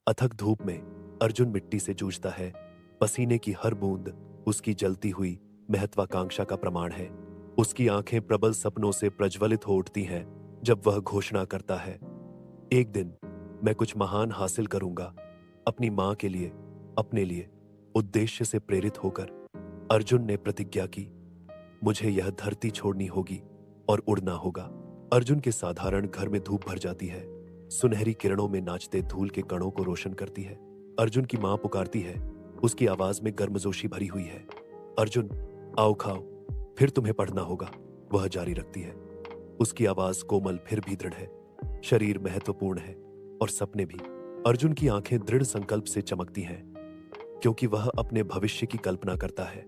अथक धूप में अर्जुन मिट्टी से जूझता है। पसीने की हर बूंद उसकी जलती हुई महत्वाकांक्षा का प्रमाण है। उसकी आंखें प्रबल सपनों से प्रज्वलित हो उठती हैं जब वह घोषणा करता है, एक दिन मैं कुछ महान हासिल करूंगा। अपनी मां के लिए, अपने लिए। उद्देश्य से प्रेरित होकर अर्जुन ने प्रतिज्ञा की, मुझे यह धरती छोड़नी होगी और उड़ना होगा। अर्जुन के साधारण घर में धूप भर जाती है, सुनहरी किरणों में नाचते धूल के कणों को रोशन करती है। अर्जुन की मां पुकारती है, उसकी आवाज में गर्मजोशी भरी हुई है। अर्जुन, आओ खाओ, फिर तुम्हें पढ़ना होगा। वह जारी रखती है। उसकी आवाज कोमल फिर भी दृढ़ है। शरीर महत्वपूर्ण है और सपने भी। अर्जुन की आंखें दृढ़ संकल्प से चमकती हैं, क्योंकि वह अपने भविष्य की कल्पना करता है।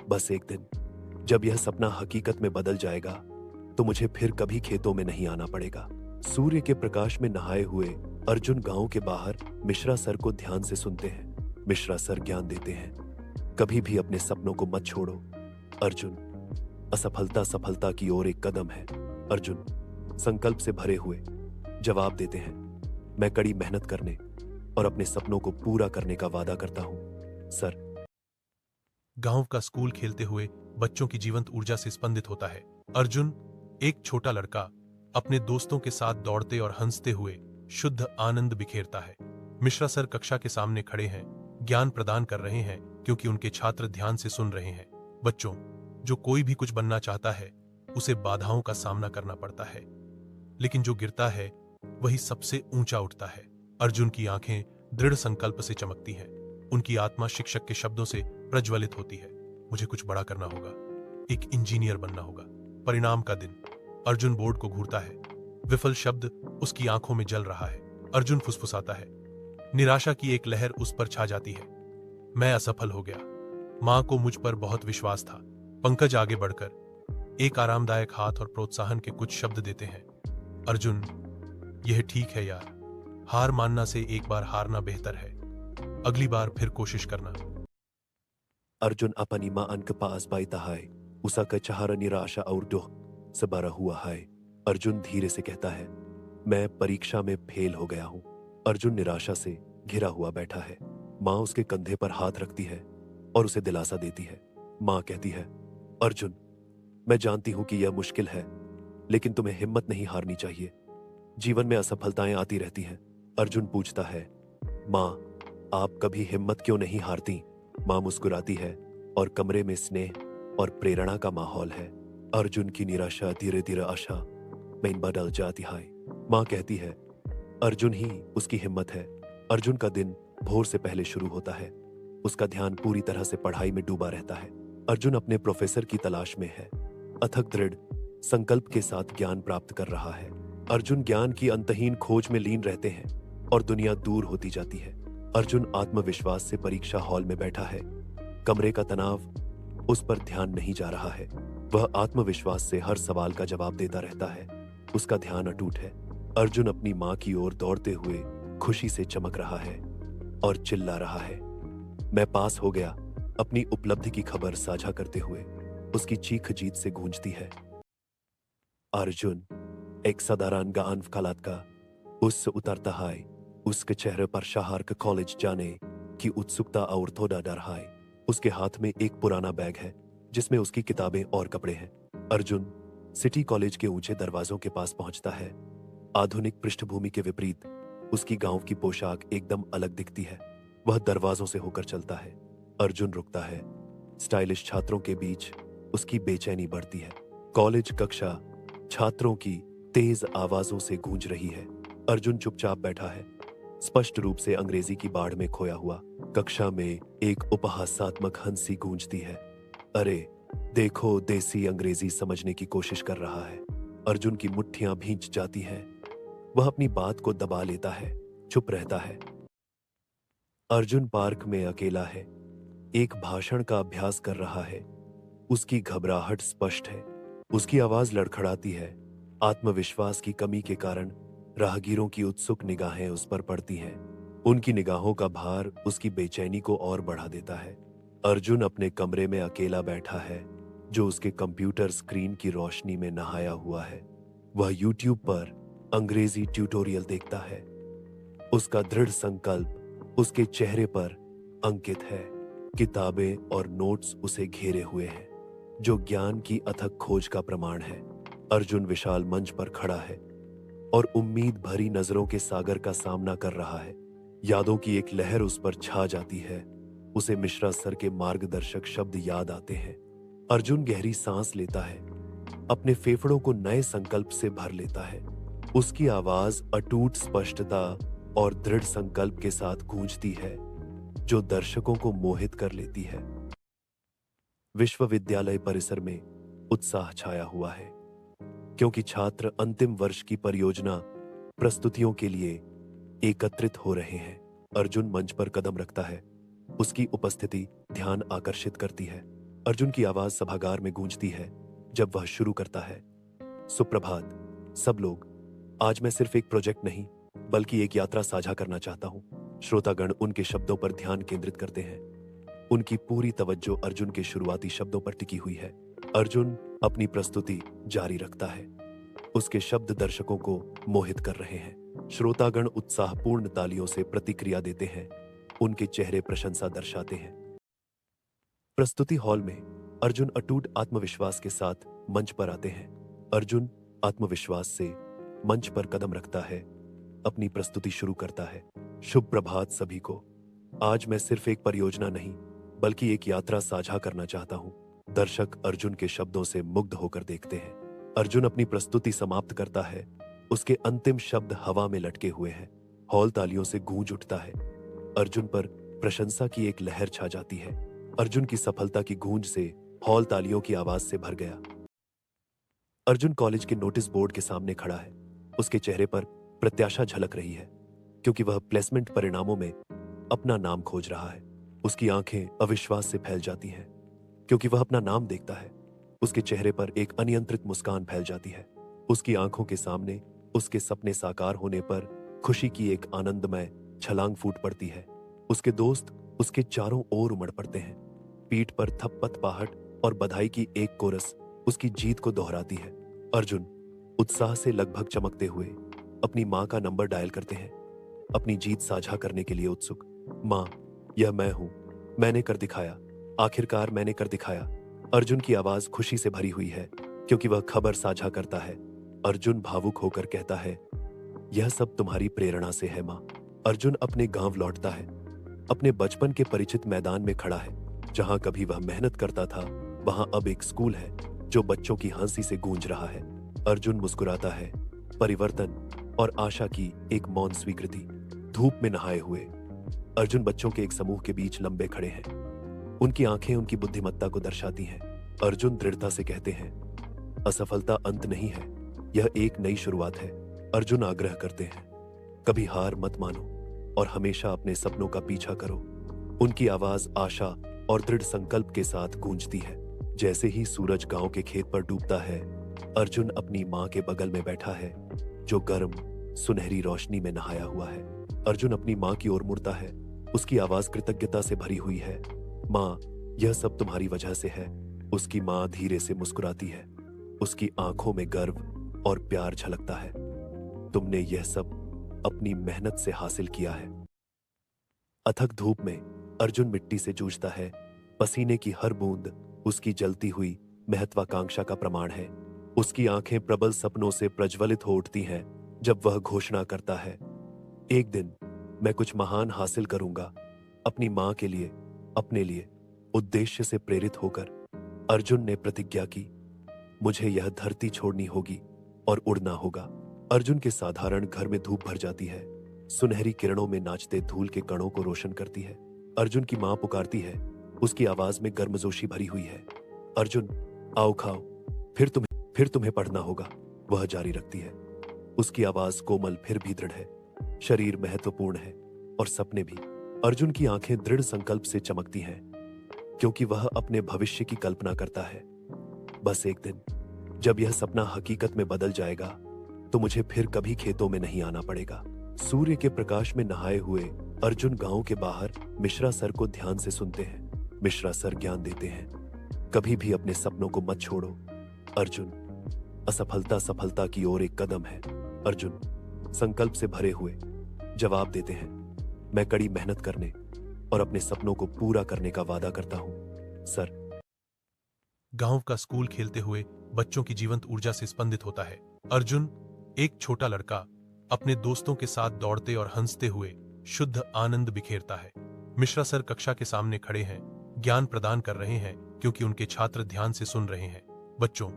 बस एक दिन जब यह सपना हकीकत में बदल जाएगा तो मुझे फिर कभी खेतों में नहीं आना पड़ेगा। सूर्य के प्रकाश में नहाए हुए अर्जुन गांव के बाहर मिश्रा सर को ध्यान से सुनते हैं। मिश्रा सर ज्ञान देते हैं, कभी भी अपने सपनों को मत छोड़ो। अर्जुन, असफलता सफलता की ओर एक कदम है। अर्जुन संकल्प से भरे हुए जवाब देते हैं, मैं कड़ी मेहनत करने और अपने सपनों को पूरा करने का वादा करता हूं सर। गांव का स्कूल खेलते हुए बच्चों की जीवंत ऊर्जा से स्पंदित होता है। अर्जुन, एक छोटा लड़का, अपने दोस्तों के साथ दौड़ते और हंसते हुए शुद्ध आनंद बिखेरता है। मिश्रा सर कक्षा के सामने खड़े हैं, ज्ञान प्रदान कर रहे हैं क्योंकि उनके छात्र ध्यान से सुन रहे हैं। बच्चों, जो कोई भी कुछ बनना चाहता है उसे बाधाओं का सामना करना पड़ता है, लेकिन जो गिरता है वही सबसे ऊंचा उठता है। अर्जुन की आंखें दृढ़ संकल्प से चमकती हैं। उनकी आत्मा शिक्षक के शब्दों से प्रज्वलित होती है, मुझे कुछ बड़ा करना होगा, एक इंजीनियर बनना होगा। परिणाम का दिन, अर्जुन बोर्ड को घूरता है। विफल शब्द उसकी आंखों में जल रहा है। अर्जुन फुसफुसाता है। निराशा की एक लहर उस पर छा जाती है। मैं असफल हो गया। मां को मुझ पर बहुत विश्वास था। पंकज आगे बढ़कर एक आरामदायक हाथ और प्रोत्साहन के कुछ शब्द देते हैं। अर्जुन, यह ठीक है यार, हार मानना से एक बार हारना बेहतर है, अगली बार फिर कोशिश करना। अर्जुन अपनी मां अंक पास पाता है। उसका चेहरा निराशा और दुख से भरा हुआ है। अर्जुन धीरे से कहता है, मैं परीक्षा में फेल हो गया हूं। अर्जुन निराशा से घिरा हुआ बैठा है। मां उसके कंधे पर हाथ रखती है और उसे दिलासा देती है। मां कहती है, अर्जुन, मैं जानती हूं कि यह मुश्किल है, लेकिन तुम्हें हिम्मत नहीं हारनी चाहिए। जीवन में असफलताएं आती रहती हैं। अर्जुन पूछता है, मां, आप कभी हिम्मत क्यों नहीं हारती? मां मुस्कुराती है और कमरे में स्नेह और प्रेरणा का माहौल है। अर्जुन की निराशा धीरे धीरे आशा में बदल जाती है। मां कहती है, अर्जुन ही उसकी हिम्मत है। अर्जुन का दिन भोर से पहले शुरू होता है। उसका ध्यान पूरी तरह से पढ़ाई में डूबा रहता है। अर्जुन अपने प्रोफेसर की तलाश में है, अथक दृढ़ संकल्प के साथ ज्ञान प्राप्त कर रहा है। अर्जुन ज्ञान की अंतहीन खोज में लीन रहते हैं और दुनिया दूर होती जाती है। अर्जुन आत्मविश्वास से परीक्षा हॉल में बैठा है। कमरे का तनाव उस पर ध्यान नहीं जा रहा है। वह आत्मविश्वास से हर सवाल का जवाब देता रहता है। उसका ध्यान अटूट है। अर्जुन अपनी मां की ओर दौड़ते हुए खुशी से चमक रहा है और चिल्ला रहा है, मैं पास हो गया। अपनी उपलब्धि की खबर साझा करते हुए उसकी चीख जीत से गूंजती है। अर्जुन एक साधारण गांव का लड़का उससे उतरता है। उसके चेहरे पर शहर के कॉलेज जाने की उत्सुकता और थोड़ा डर है। उसके हाथ में एक पुराना बैग है जिसमें उसकी किताबें और कपड़े हैं। अर्जुन सिटी कॉलेज के ऊंचे दरवाजों के पास पहुंचता है। आधुनिक पृष्ठभूमि के विपरीत उसकी गांव की पोशाक एकदम अलग दिखती है। वह दरवाजों से होकर चलता है। अर्जुन रुकता है। स्टाइलिश छात्रों के बीच उसकी बेचैनी बढ़ती है। कॉलेज कक्षा छात्रों की तेज आवाजों से गूंज रही है। अर्जुन चुपचाप बैठा है, स्पष्ट रूप से अंग्रेजी की बाढ़ में खोया हुआ। कक्षा में एक उपहासात्मक हंसी गूंजती है। अरे देखो, देसी अंग्रेजी समझने की कोशिश कर रहा है। अर्जुन की मुट्ठियां भींच जाती हैं। वह अपनी बात को दबा लेता है, चुप रहता है। अर्जुन पार्क में अकेला है, एक भाषण का अभ्यास कर रहा है। उसकी घबराहट स्पष्ट है। उसकी आवाज लड़खड़ाती है। आत्मविश्वास की कमी के कारण राहगीरों की उत्सुक निगाहें उस पर पड़ती हैं। उनकी निगाहों का भार उसकी बेचैनी को और बढ़ा देता है। अर्जुन अपने कमरे में अकेला बैठा है, जो उसके कंप्यूटर स्क्रीन की रोशनी में नहाया हुआ है। वह यूट्यूब पर अंग्रेजी ट्यूटोरियल देखता है। उसका दृढ़ संकल्प उसके चेहरे पर अंकित है। किताबें और नोट्स उसे घेरे हुए हैं, जो ज्ञान की अथक खोज का प्रमाण है। अर्जुन विशाल मंच पर खड़ा है और उम्मीद भरी नजरों के सागर का सामना कर रहा है। यादों की एक लहर उस पर छा जाती है। उसे मिश्रा सर के मार्गदर्शक शब्द याद आते हैं। अर्जुन गहरी सांस लेता है, अपने फेफड़ों को नए संकल्प से भर लेता है। उसकी आवाज अटूट स्पष्टता और दृढ़ संकल्प के साथ गूंजती है, जो दर्शकों को मोहित कर लेती है। विश्वविद्यालय परिसर में उत्साह छाया हुआ है, क्योंकि छात्र अंतिम वर्ष की परियोजना प्रस्तुतियों के लिए एकत्रित हो रहे हैं। अर्जुन मंच पर कदम रखता है। उसकी उपस्थिति ध्यान आकर्षित करती है। अर्जुन की आवाज सभागार में गूंजती है जब वह शुरू करता है। सुप्रभात सब लोग, आज मैं सिर्फ एक प्रोजेक्ट नहीं बल्कि एक यात्रा साझा करना चाहता हूं। श्रोतागण उनके शब्दों पर ध्यान केंद्रित करते हैं। उनकी पूरी तवज्जो अर्जुन के शुरुआती शब्दों पर टिकी हुई है। अर्जुन अपनी प्रस्तुति जारी रखता है। उसके शब्द दर्शकों को मोहित कर रहे हैं। श्रोतागण उत्साहपूर्ण तालियों से प्रतिक्रिया देते हैं। उनके चेहरे प्रशंसा दर्शाते हैं। प्रस्तुति हॉल में अर्जुन अटूट आत्मविश्वास के साथ मंच पर आते हैं। अर्जुन आत्मविश्वास से मंच पर कदम रखता है, अपनी प्रस्तुति शुरू करता है। शुभ प्रभात सभी को। आज मैं सिर्फ एक परियोजना नहीं बल्कि एक यात्रा साझा करना चाहता हूं। दर्शक अर्जुन के शब्दों से मुग्ध होकर देखते हैं। अर्जुन अपनी प्रस्तुति समाप्त करता है। उसके अंतिम शब्द हवा में लटके हुए हैं। हॉल तालियों से गूंज उठता है। अर्जुन पर प्रशंसा की एक लहर छा जाती है। अर्जुन की सफलता की गूंज से हॉल तालियों की आवाज से भर गया। अर्जुन कॉलेज के नोटिस बोर्ड के सामने खड़ा है। उसके चेहरे पर प्रत्याशा झलक रही है, क्योंकि वह प्लेसमेंट परिणामों में अपना नाम खोज रहा है। उसकी आंखें अविश्वास से फैल जाती हैं, क्योंकि वह अपना नाम देखता है। उसके चेहरे पर एक अनियंत्रित मुस्कान फैल जाती है। उसकी आंखों के सामने उसके सपने साकार होने पर खुशी की एक आनंदमय छलांग फूट पड़ती है। उसके दोस्त उसके चारों ओर उमड़ पड़ते हैं। पीठ पर थप्पड़ और बधाई की एक कोरस उसकी जीत को दोहराती है। अर्जुन उत्साह से लगभग चमकते हुए अपनी मां का नंबर डायल करते हैं, अपनी जीत साझा करने के लिए उत्सुक। मां, यह मैं हूं, मैंने कर दिखाया, आखिरकार मैंने कर दिखाया। अर्जुन की आवाज खुशी से भरी हुई है, क्योंकि वह खबर साझा करता है। अर्जुन भावुक होकर कहता है, यह सब तुम्हारी प्रेरणा से है मां। अर्जुन अपने गांव लौटता है। अपने बचपन के परिचित मैदान में खड़ा है। जहां कभी वह मेहनत करता था, वहां अब एक स्कूल है जो बच्चों की हंसी से गूंज रहा है। अर्जुन मुस्कुराता है। परिवर्तन और आशा की एक मौन स्वीकृति। धूप में नहाए हुए अर्जुन बच्चों के एक समूह के बीच लंबे खड़े हैं। उनकी आंखें उनकी बुद्धिमत्ता को दर्शाती हैं। अर्जुन दृढ़ता से कहते हैं, असफलता अंत नहीं है, यह एक नई शुरुआत है। अर्जुन आग्रह करते हैं, कभी हार मत मानो और हमेशा अपने सपनों का पीछा करो। उनकी आवाज आशा और दृढ़ संकल्प के साथ गूंजती है। जैसे ही सूरज गांव के खेत पर डूबता है, अर्जुन अपनी मां के बगल में बैठा है, जो गर्म सुनहरी रोशनी में नहाया हुआ है। अर्जुन अपनी मां की ओर मुड़ता है। उसकी आवाज कृतज्ञता से भरी हुई है। मां, यह सब तुम्हारी वजह से है। उसकी मां धीरे से मुस्कुराती है। उसकी आंखों में गर्व और प्यार झलकता है। तुमने यह सब अपनी मेहनत से हासिल किया है। अथक धूप में अर्जुन मिट्टी से जूझता है। पसीने की हर बूंद उसकी जलती हुई महत्वाकांक्षा का प्रमाण है। उसकी आंखें प्रबल सपनों से प्रज्वलित हो उठती हैं जब वह घोषणा करता है, एक दिन मैं कुछ महान हासिल करूंगा, अपनी मां के लिए, अपने लिए। उद्देश्य से प्रेरित होकर अर्जुन ने प्रतिज्ञा की, मुझे यह धरती छोड़नी होगी और उड़ना होगा। अर्जुन के साधारण घर में धूप भर जाती है। सुनहरी किरणों में नाचते धूल के कणों को रोशन करती है। अर्जुन की मां पुकारती है। उसकी आवाज में गर्मजोशी भरी हुई है। अर्जुन, आओ खाओ, फिर तुम्हें पढ़ना होगा। वह जारी रखती है। उसकी आवाज कोमल फिर भी दृढ़ है। शरीर महत्वपूर्ण है और सपने भी। अर्जुन की आंखें दृढ़ संकल्प से चमकती हैं, क्योंकि वह अपने भविष्य की कल्पना करता है। बस एक दिन जब यह सपना हकीकत में बदल जाएगा, तो मुझे फिर कभी खेतों में नहीं आना पड़ेगा। सूर्य के प्रकाश में नहाए हुए अर्जुन गांव के बाहर मिश्रा सर को ध्यान से सुनते हैं। मिश्रा सर ज्ञान देते हैं, कभी भी अपने सपनों को मत छोड़ो अर्जुन। असफलता सफलता की ओर एक कदम है। अर्जुन संकल्प से भरे हुए जवाब देते हैं। मैं कड़ी मेहनत करने और अपने सपनों को पूरा करने का वादा करता हूँ, सर। गांव का स्कूल खेलते हुए बच्चों की जीवंत ऊर्जा से स्पंदित होता है। अर्जुन, एक छोटा लड़का, अपने दोस्तों के साथ दौड़ते और हंसते हुए शुद्ध आनंद बिखेरता है। मिश्रा सर कक्षा के सामने खड़े हैं, ज्ञान प्रदान कर रहे हैं क्योंकि उनके छात्र ध्यान से सुन रहे हैं। बच्चों,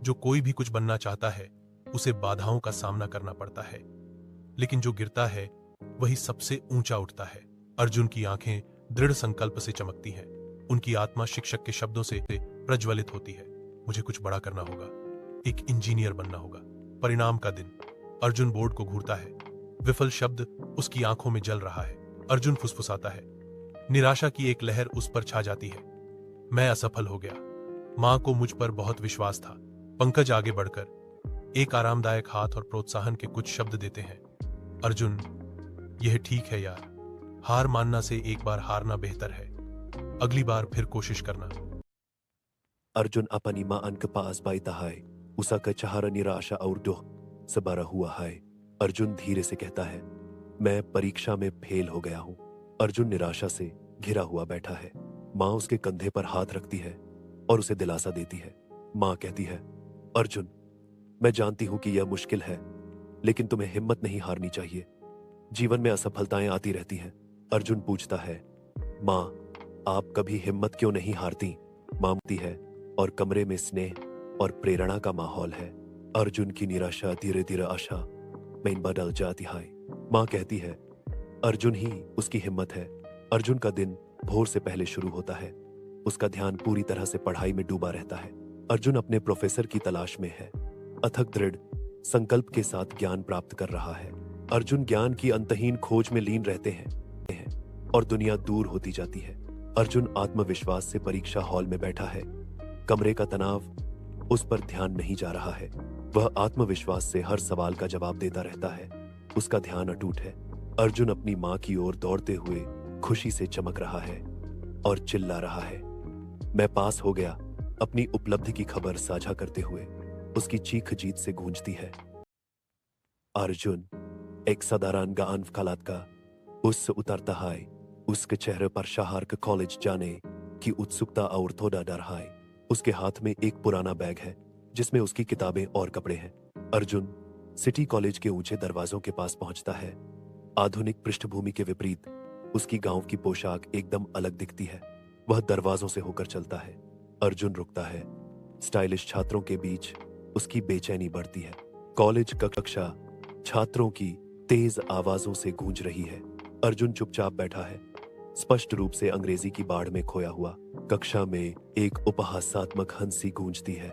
जो कोई भी कुछ बनना चाहता है उसे बाधाओं का सामना करना पड़ता है, लेकिन जो गिरता है वही सबसे ऊंचा उठता है। अर्जुन की आंखें दृढ़ संकल्प से चमकती हैं। उनकी आत्मा शिक्षक के शब्दों से प्रज्वलित होती है। मुझे कुछ बड़ा करना होगा, एक इंजीनियर बनना होगा। परिणाम का दिन। अर्जुन बोर्ड को घूरता है। विफल शब्द उसकी आंखों में जल रहा है। अर्जुन फुसफुसाता है। निराशा की एक लहर उस पर छा जाती है। मैं असफल हो गया। मां को मुझ पर बहुत विश्वास था। पंकज आगे बढ़कर एक आरामदायक हाथ और प्रोत्साहन के कुछ शब्द देते हैं। अर्जुन, यह ठीक है यार। हार मानना से एक बार हारना बेहतर है। अगली बार फिर कोशिश करना। अर्जुन अपनी मां अंक पास बाईता है। उसा कचहारा निराशा और दुख से भरा हुआ है। अर्जुन धीरे से कहता है, मैं परीक्षा में फेल हो गया हूं। अर्जुन निराशा से घिरा हुआ बैठा है। मां उसके कंधे पर हाथ रखती है और उसे दिलासा देती है। मां कहती है, अर्जुन, मैं जानती हूं कि यह मुश्किल है, लेकिन तुम्हें हिम्मत नहीं हारनी चाहिए। जीवन में असफलताएं आती रहती हैं। अर्जुन पूछता है, मां, आप कभी हिम्मत क्यों नहीं हारती? मां कहती है, और कमरे में स्नेह और प्रेरणा का माहौल है। अर्जुन की निराशा धीरे धीरे आशा में बदल जाती है। मां कहती है, अर्जुन ही उसकी हिम्मत है। अर्जुन का दिन भोर से पहले शुरू होता है। उसका ध्यान पूरी तरह से पढ़ाई में डूबा रहता है। अर्जुन अपने प्रोफेसर की तलाश में है। अथक दृढ़ संकल्प के साथ ज्ञान प्राप्त कर रहा है। अर्जुन ज्ञान की अंतहीन खोज में लीन रहते हैं और दुनिया दूर होती जाती है। अर्जुन आत्मविश्वास से परीक्षा हॉल में बैठा है। कमरे का तनाव उस पर ध्यान नहीं जा रहा है। वह आत्मविश्वास से हर सवाल का जवाब देता रहता है। उसका ध्यान अटूट है। अर्जुन अपनी मां की ओर दौड़ते हुए खुशी से चमक रहा है और चिल्ला रहा है, मैं पास हो गया। अपनी उपलब्धि की खबर साझा करते हुए उसकी चीख जीत से गूंजती है। अर्जुन एक साधारण गांव का उससे उतरता है। उसके चेहरे पर शहर के कॉलेज जाने की उत्सुकता और थोड़ा डर है। उसके हाथ में एक पुराना बैग है जिसमें उसकी किताबें और कपड़े हैं। अर्जुन सिटी कॉलेज के ऊंचे दरवाजों के पास पहुंचता है। आधुनिक पृष्ठभूमि के विपरीत उसकी गांव की पोशाक एकदम अलग दिखती है। वह दरवाजों से होकर चलता है। अर्जुन रुकता है। स्टाइलिश छात्रों के बीच उसकी बेचैनी बढ़ती है। कॉलेज का कक्षा छात्रों की तेज आवाजों से गूंज रही है। अर्जुन चुपचाप बैठा है, स्पष्ट रूप से अंग्रेजी की बाढ़ में खोया हुआ। कक्षा में एक उपहासात्मक हंसी गूंजती है।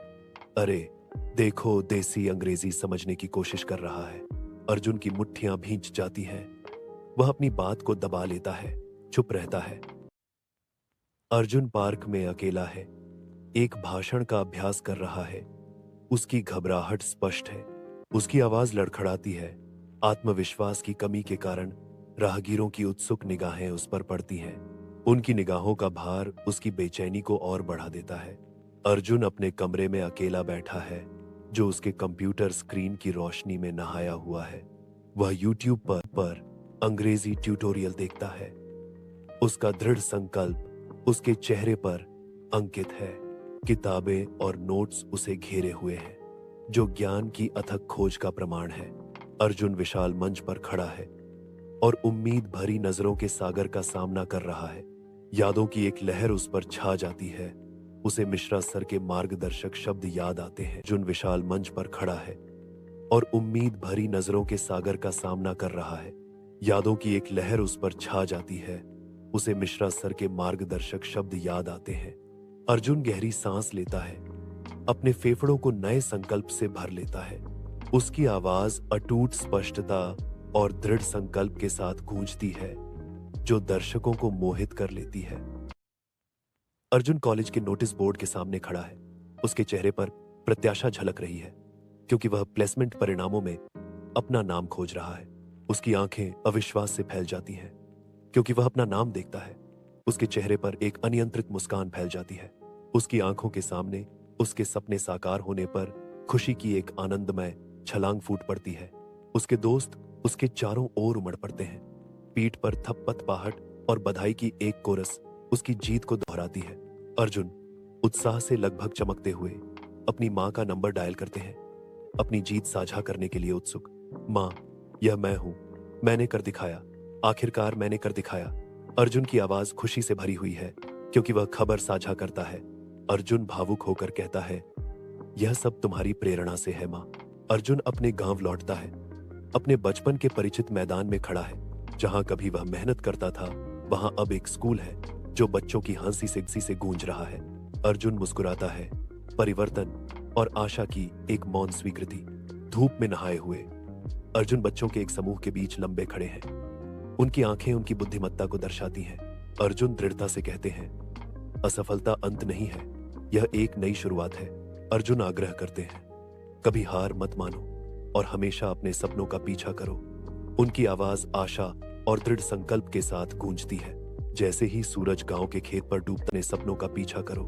अरे देखो, देसी अंग्रेजी समझने की कोशिश कर रहा है। अर्जुन की मुट्ठियां भींच जाती हैं। वह अपनी बात को दबा लेता है, चुप रहता है। अर्जुन पार्क में अकेला है, एक भाषण का अभ्यास कर रहा है। उसकी घबराहट स्पष्ट है। उसकी आवाज लड़खड़ाती है। आत्मविश्वास की कमी के कारण राहगीरों की उत्सुक निगाहें उस पर पड़ती हैं। उनकी निगाहों का भार उसकी बेचैनी को और बढ़ा देता है। अर्जुन अपने कमरे में अकेला बैठा है, जो उसके कंप्यूटर स्क्रीन की रोशनी में नहाया हुआ है। वह यूट्यूब पर अंग्रेजी ट्यूटोरियल देखता है। उसका दृढ़ संकल्प उसके चेहरे पर अंकित है। किताबें और नोट्स उसे घेरे हुए हैं, जो ज्ञान की अथक खोज का प्रमाण है। अर्जुन विशाल मंच पर खड़ा है और उम्मीद भरी नजरों के सागर का सामना कर रहा है। यादों की एक लहर उस पर छा जाती है। उसे मिश्रा सर के मार्गदर्शक शब्द याद आते हैं। अर्जुन विशाल मंच पर खड़ा है और उम्मीद भरी नजरों के सागर का सामना कर रहा है। यादों की एक लहर उस पर छा जाती है। उसे मिश्रा सर के मार्गदर्शक शब्द याद आते हैं। अर्जुन गहरी सांस लेता है, अपने फेफड़ों को नए संकल्प से भर लेता है। उसकी आवाज अटूट स्पष्टता और दृढ़ संकल्प के साथ गूंजती है, जो दर्शकों को मोहित कर लेती है। अर्जुन कॉलेज के नोटिस बोर्ड के सामने खड़ा है। उसके चेहरे पर प्रत्याशा झलक रही है, क्योंकि वह प्लेसमेंट परिणामों में अपना नाम खोज रहा है। उसकी आंखें अविश्वास से फैल जाती हैं, क्योंकि वह अपना नाम देखता है। उसके चेहरे पर एक अनियंत्रित मुस्कान फैल जाती है। उसकी आंखों के सामने उसके सपने साकार होने पर खुशी की एक आनंदमय छलांग फूट पड़ती है। उसके दोस्त उसके चारों ओर उमड़ पड़ते हैं। पीठ पर थप्पत-पहाट और बधाई की एक कोरस उसकी जीत को दोहराती है। अर्जुन उत्साह से लगभग चमकते हुए अपनी मां का नंबर डायल करते हैं, अपनी जीत साझा करने के लिए उत्सुक। मां, यह मैं हूं, मैंने कर दिखाया, आखिरकार मैंने कर दिखाया। अर्जुन की आवाज खुशी से भरी हुई है क्योंकि वह खबर साझा करता है। अर्जुन भावुक होकर कहता है, यह सब तुम्हारी प्रेरणा से है मां। अर्जुन अपने गांव लौटता है, अपने बचपन के परिचित मैदान में खड़ा है। जहां कभी वह मेहनत करता था, वहां अब एक स्कूल है जो बच्चों की हंसी से गूंज रहा है। अर्जुन मुस्कुराता है, परिवर्तन और आशा की एक मौन स्वीकृति। धूप में नहाए हुए अर्जुन बच्चों के एक समूह के बीच लंबे खड़े हैं। उनकी आंखें उनकी बुद्धिमत्ता को दर्शाती हैं। अर्जुन दृढ़ता से कहते हैं, असफलता अंत नहीं है, यह एक नई शुरुआत है। अर्जुन आग्रह करते हैं, कभी हार मत मानो और हमेशा अपने सपनों का पीछा करो। उनकी आवाज आशा और दृढ़ संकल्प के साथ गूंजती है। जैसे ही सूरज गांव के खेत पर डूबते सपनों का पीछा करो।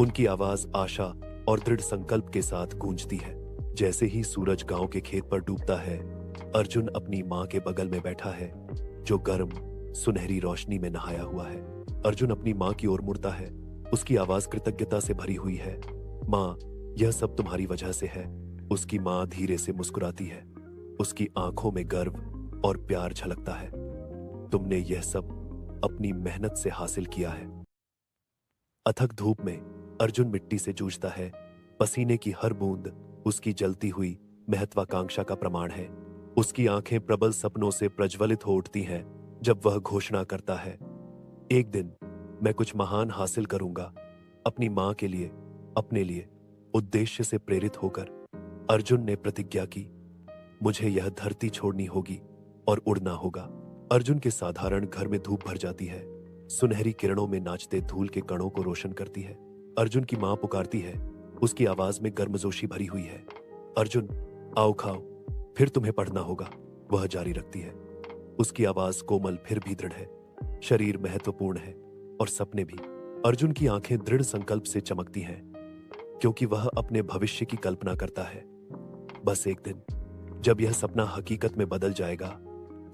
उनकी आवाज आशा और दृढ़ संकल्प के साथ गूंजती है। जैसे ही सूरज गांव के खेत पर डूबता है, अर्जुन अपनी मां के बगल में बैठा है जो गर्म सुनहरी रोशनी में नहाया हुआ है। अर्जुन अपनी मां की ओर मुड़ता है, उसकी आवाज कृतज्ञता से भरी हुई है। मां, यह सब तुम्हारी वजह से है। उसकी मां धीरे से मुस्कुराती है, उसकी आंखों में गर्व और प्यार झलकता है। तुमने यह सब अपनी मेहनत से हासिल किया है। अथक धूप में अर्जुन मिट्टी से जूझता है। पसीने की हर बूंद उसकी जलती हुई महत्वाकांक्षा का प्रमाण है। उसकी आंखें प्रबल सपनों से प्रज्वलित हो उठती हैं जब वह घोषणा करता है, एक दिन मैं कुछ महान हासिल करूंगा, अपनी मां के लिए, अपने लिए। उद्देश्य से प्रेरित होकर अर्जुन ने प्रतिज्ञा की, मुझे यह धरती छोड़नी होगी और उड़ना होगा। अर्जुन के साधारण घर में धूप भर जाती है, सुनहरी किरणों में नाचते धूल के कणों को रोशन करती है। अर्जुन की मां पुकारती है, उसकी आवाज में गर्मजोशी भरी हुई है। अर्जुन, आओ खाओ, फिर तुम्हें पढ़ना होगा। वह जारी रखती है। उसकी आवाज कोमल फिर भी दृढ़ है। शरीर महत्वपूर्ण है और सपने भी। अर्जुन की आंखें दृढ़ संकल्प से चमकती हैं क्योंकि वह अपने भविष्य की कल्पना करता है। बस एक दिन जब यह सपना हकीकत में बदल जाएगा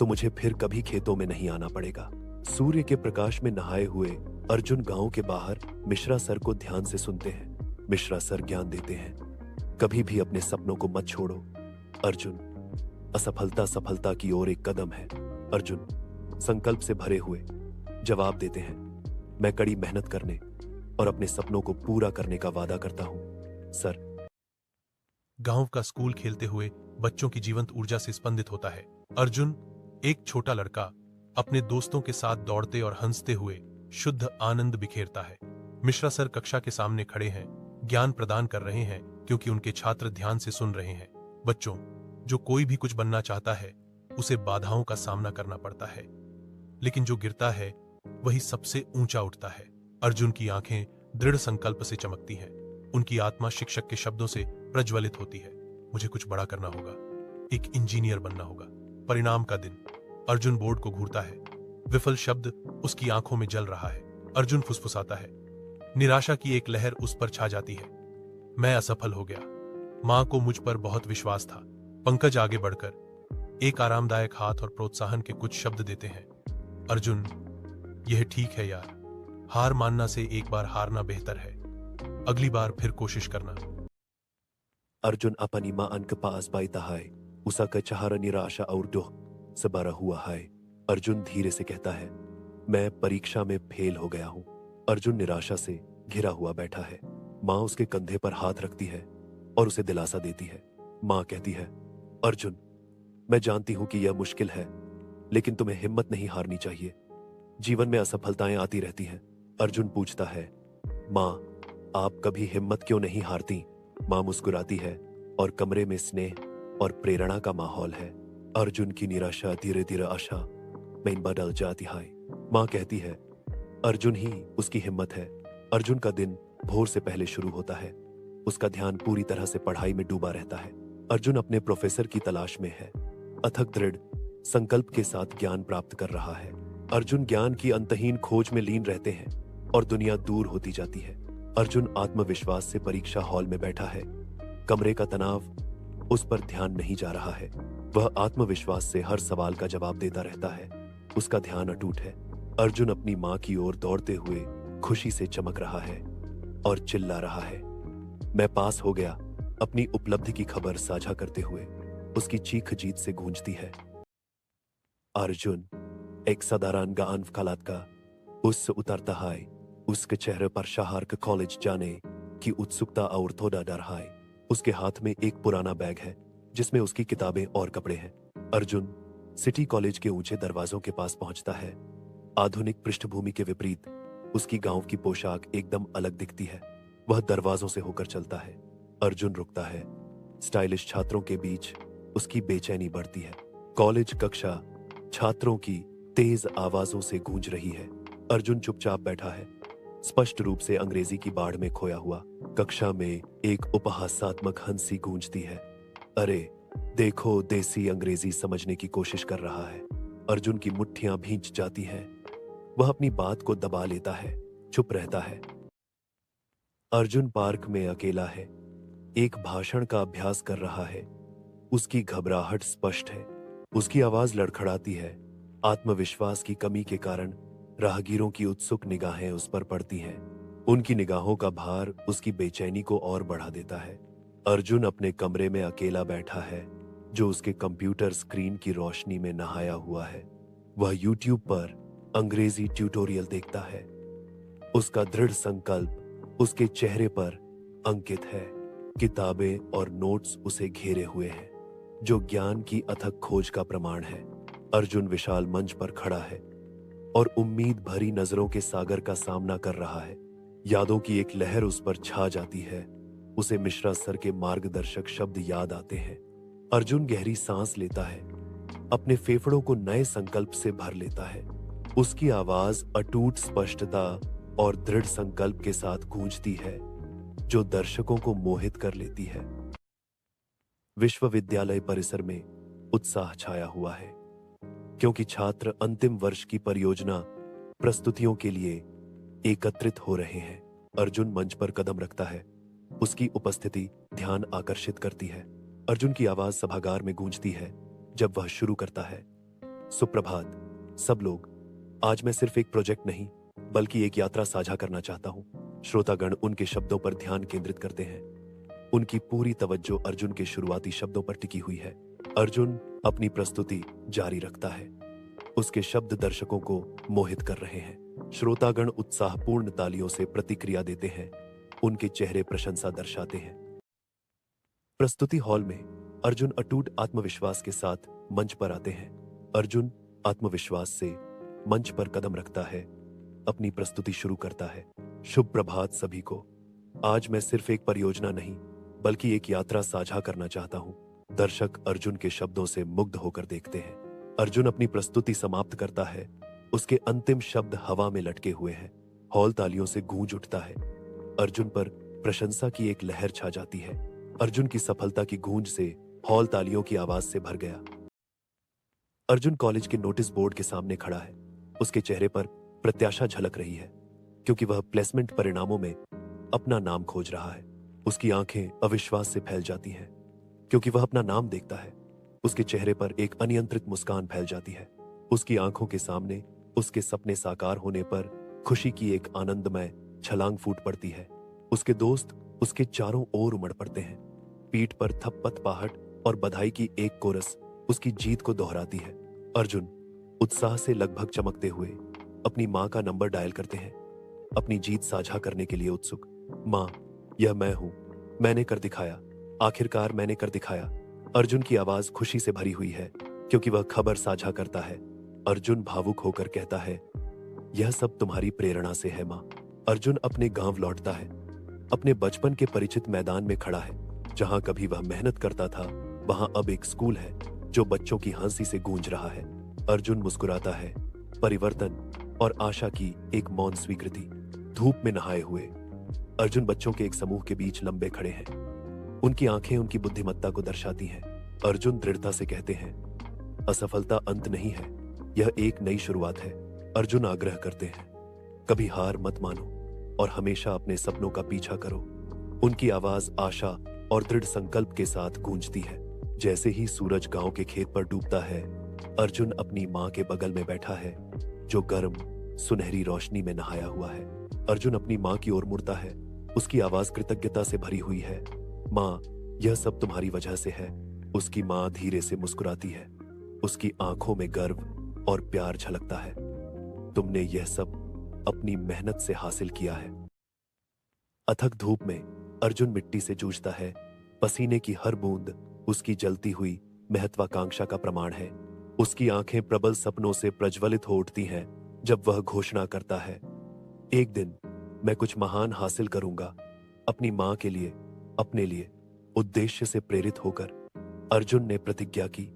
तो मुझे फिर कभी खेतों में नहीं आना पड़ेगा। सूर्य के प्रकाश में नहाए हुए अर्जुन गांव के बाहर मिश्रा सर को ध्यान से सुनते हैं। मिश्रा सर ज्ञान देते हैं, कभी भी अपने सपनों को मत छोड़ो। अर्जुन, असफलता सफलता की ओर एक कदम है। अर्जुन संकल्प से भरे हुए जवाब देते हैं, मैं कड़ी मेहनत करने और अपने सपनों को पूरा करने का वादा करता हूं सर। गांव का स्कूल खेलते हुए बच्चों की जीवंत ऊर्जा से स्पंदित होता है। अर्जुन एक छोटा लड़का अपने दोस्तों के साथ दौड़ते और हंसते हुए शुद्ध आनंद बिखेरता है। मिश्रा सर कक्षा के सामने खड़े हैं, ज्ञान प्रदान कर रहे हैं क्योंकि उनके छात्र ध्यान से सुन रहे हैं। बच्चों, जो कोई भी कुछ बनना चाहता है उसे बाधाओं का सामना करना पड़ता है, लेकिन जो गिरता है वही सबसे ऊंचा उठता है। अर्जुन की आंखें दृढ़ संकल्प से चमकती हैं। उनकी आत्मा शिक्षक के शब्दों से प्रज्वलित होती है, मुझे कुछ बड़ा करना होगा, एक इंजीनियर बनना होगा। परिणाम का दिन। अर्जुन बोर्ड को घूरता है, विफल शब्द उसकी आंखों में जल रहा है। अर्जुन फुसफुसाता है, निराशा की एक लहर उस पर छा जाती है। मैं असफल हो गया। मां को मुझ पर बहुत विश्वास था। पंकज आगे बढ़कर एक आरामदायक हाथ और प्रोत्साहन के कुछ शब्द देते हैं। अर्जुन, यह ठीक है यार, हार मानना से एक बार हारना बेहतर है, अगली बार फिर कोशिश करना। अर्जुन अपनी मां अंक पास बाईता है, उसा कचहार निराशा और दुख सबरा हुआ है। अर्जुन धीरे से कहता है, मैं परीक्षा में फेल हो गया हूं। अर्जुन निराशा से घिरा हुआ बैठा है। मां उसके कंधे पर हाथ रखती है और उसे दिलासा देती है। मां कहती है, अर्जुन, मैं जानती हूं कि यह मुश्किल है, लेकिन तुम्हें हिम्मत नहीं हारनी चाहिए। जीवन में असफलताएं आती रहती हैं। अर्जुन पूछता है, मां, आप कभी हिम्मत क्यों नहीं हारती? मां मुस्कुराती है और कमरे में स्नेह और प्रेरणा का माहौल है। अर्जुन की निराशा धीरे धीरे आशा में बदल जाती है। मां कहती है, अर्जुन ही उसकी हिम्मत है। अर्जुन का दिन भोर से पहले शुरू होता है। उसका ध्यान पूरी तरह से पढ़ाई में डूबा रहता है। अर्जुन अपने प्रोफेसर की तलाश में है, अथक दृढ़ संकल्प के साथ ज्ञान प्राप्त कर रहा है। अर्जुन ज्ञान की अंतहीन खोज में लीन रहते हैं और दुनिया दूर होती जाती है। अर्जुन आत्मविश्वास से परीक्षा हॉल में बैठा है। कमरे का तनाव उस पर ध्यान नहीं जा रहा है। वह आत्मविश्वास से हर सवाल का जवाब देता रहता है। उसका ध्यान अटूट है। अर्जुन अपनी मां की ओर दौड़ते हुए खुशी से चमक रहा है और चिल्ला रहा है, मैं पास हो गया। अपनी उपलब्धि की खबर साझा करते हुए उसकी चीख जीत से गूंजती है। अर्जुन एक साधारण अनफकालत का उससे उतरता है। उसके चेहरे पर शहर के कॉलेज जाने की उत्सुकता और थोड़ा डर है। उसके हाथ में एक पुराना बैग है जिसमें उसकी किताबें और कपड़े हैं। अर्जुन सिटी कॉलेज के ऊंचे दरवाजों के पास पहुंचता है। आधुनिक पृष्ठभूमि के विपरीत उसकी गांव की पोशाक एकदम अलग दिखती है। वह दरवाजों से होकर चलता है। अर्जुन रुकता है। स्टाइलिश छात्रों के बीच उसकी बेचैनी बढ़ती है। कॉलेज कक्षा छात्रों की तेज आवाजों से गूंज रही है। अर्जुन चुपचाप बैठा है, स्पष्ट रूप से अंग्रेजी की बाढ़ में खोया हुआ। कक्षा में एक उपहासात्मक हंसी गूंजती है। अरे देखो, देसी अंग्रेजी समझने की कोशिश कर रहा है। अर्जुन की मुट्ठियां भींच जाती हैं। वह अपनी बात को दबा लेता है, चुप रहता है। अर्जुन पार्क में अकेला है, एक भाषण का अभ्यास कर रहा है। उसकी घबराहट स्पष्ट है। उसकी आवाज लड़खड़ाती है। आत्मविश्वास की कमी के कारण राहगीरों की उत्सुक निगाहें उस पर पड़ती हैं। उनकी निगाहों का भार उसकी बेचैनी को और बढ़ा देता है। अर्जुन अपने कमरे में अकेला बैठा है, जो उसके कंप्यूटर स्क्रीन की रोशनी में नहाया हुआ है। वह यूट्यूब पर अंग्रेजी ट्यूटोरियल देखता है। उसका दृढ़ संकल्प उसके चेहरे पर अंकित है। किताबें और नोट्स उसे घेरे हुए हैं, जो ज्ञान की अथक खोज का प्रमाण है। अर्जुन विशाल मंच पर खड़ा है और उम्मीद भरी नजरों के सागर का सामना कर रहा है। यादों की एक लहर उस पर छा जाती है। उसे मिश्रा सर के मार्गदर्शक शब्द याद आते हैं। अर्जुन गहरी सांस लेता है, अपने फेफड़ों को नए संकल्प से भर लेता है। उसकी आवाज अटूट स्पष्टता और दृढ़ संकल्प के साथ गूंजती है, जो दर्शकों को मोहित कर लेती है। विश्वविद्यालय परिसर में उत्साह छाया हुआ है, क्योंकि छात्र अंतिम वर्ष की परियोजना प्रस्तुतियों के लिए एकत्रित हो रहे हैं। अर्जुन मंच पर कदम रखता है। उसकी उपस्थिति ध्यान आकर्षित करती है। अर्जुन की आवाज सभागार में गूंजती है जब वह शुरू करता है, सुप्रभात सब लोग। आज मैं सिर्फ एक प्रोजेक्ट नहीं, बल्कि एक यात्रा साझा करना चाहता हूं। श्रोतागण उनके शब्दों पर ध्यान केंद्रित करते हैं। उनकी पूरी तवज्जो अर्जुन के शुरुआती शब्दों पर टिकी हुई है। अर्जुन अपनी प्रस्तुति जारी रखता है। उसके शब्द दर्शकों को मोहित कर रहे हैं। श्रोतागण उत्साहपूर्ण तालियों से प्रतिक्रिया देते हैं। उनके चेहरे प्रशंसा दर्शाते हैं। प्रस्तुति हॉल में अर्जुन अटूट आत्मविश्वास के साथ मंच पर आते हैं। अर्जुन आत्मविश्वास से मंच पर कदम रखता है, अपनी प्रस्तुति शुरू करता है। शुभ प्रभात सभी को। आज मैं सिर्फ एक परियोजना नहीं, बल्कि एक यात्रा साझा करना चाहता हूं। दर्शक अर्जुन के शब्दों से मुग्ध होकर देखते हैं। अर्जुन अपनी प्रस्तुति समाप्त करता है। उसके अंतिम शब्द हवा में लटके हुए हैं। हॉल तालियों से गूंज उठता है। अर्जुन पर प्रशंसा की एक लहर छा जाती है। अर्जुन की सफलता की गूंज से हॉल तालियों की आवाज से भर गया। अर्जुन कॉलेज के नोटिस बोर्ड के सामने खड़ा है। उसके चेहरे पर प्रत्याशा झलक रही है, क्योंकि वह प्लेसमेंट परिणामों में अपना नाम खोज रहा है। उसकी आंखें अविश्वास से फैल जाती हैं, क्योंकि वह अपना नाम देखता है। उसके चेहरे पर एक अनियंत्रित मुस्कान फैल जाती है। उसकी आंखों के सामने उसके सपने साकार होने पर खुशी की एक आनंदमय छलांग फूट पड़ती है। उसके दोस्त उसके चारों ओर उमड़ पड़ते हैं। पीठ पर थप्पड़ और बधाई की एक कोरस उसकी जीत को दोहराती है। अर्जुन उत्साह से लगभग चमकते हुए अपनी मां का नंबर डायल करते हैं, अपनी जीत साझा करने के लिए उत्सुक। मां, यह मैं हूं। मैंने कर दिखाया। आखिरकार मैंने कर दिखाया। अर्जुन की आवाज खुशी से भरी हुई है, क्योंकि वह खबर साझा करता है। अर्जुन भावुक होकर कहता है, यह सब तुम्हारी प्रेरणा से है मां। अर्जुन अपने गांव लौटता है। अपने बचपन के परिचित मैदान में खड़ा है। जहां कभी वह मेहनत करता था, वहां अब एक स्कूल है जो बच्चों की हंसी से गूंज रहा है। अर्जुन मुस्कुराता है। परिवर्तन और आशा की एक मौन स्वीकृति। धूप में नहाए हुए अर्जुन बच्चों के एक समूह के बीच लंबे खड़े हैं। उनकी आंखें उनकी बुद्धिमत्ता को दर्शाती हैं। अर्जुन दृढ़ता से कहते हैं, असफलता अंत नहीं है, यह एक नई शुरुआत है। अर्जुन आग्रह करते हैं, कभी हार मत मानो और हमेशा अपने सपनों का पीछा करो। उनकी आवाज आशा और दृढ़ संकल्प के साथ गूंजती है। जैसे ही सूरज गांव के खेत पर डूबता है, अर्जुन अपनी माँ के बगल में बैठा है, जो गर्म सुनहरी रोशनी में नहाया हुआ है। अर्जुन अपनी माँ की ओर मुड़ता है। उसकी आवाज कृतज्ञता से भरी हुई है। माँ, यह सब तुम्हारी वजह से है। उसकी माँ धीरे से मुस्कुराती है। उसकी आंखों में गर्व और प्यार झलकता है। तुमने यह सब अपनी मेहनत से हासिल किया है। अथक धूप में अर्जुन मिट्टी से जूझता है। पसीने की हर बूंद उसकी जलती हुई महत्वाकांक्षा का प्रमाण है। उसकी आंखें प्रबल सपनों से प्रज्वलित हो उठती हैं जब वह घोषणा करता है, एक दिन मैं कुछ महान हासिल करूंगा, अपनी मां के लिए, अपने लिए। उद्देश्य से प्रेरित होकर अर्जुन ने प्रतिज्ञा की,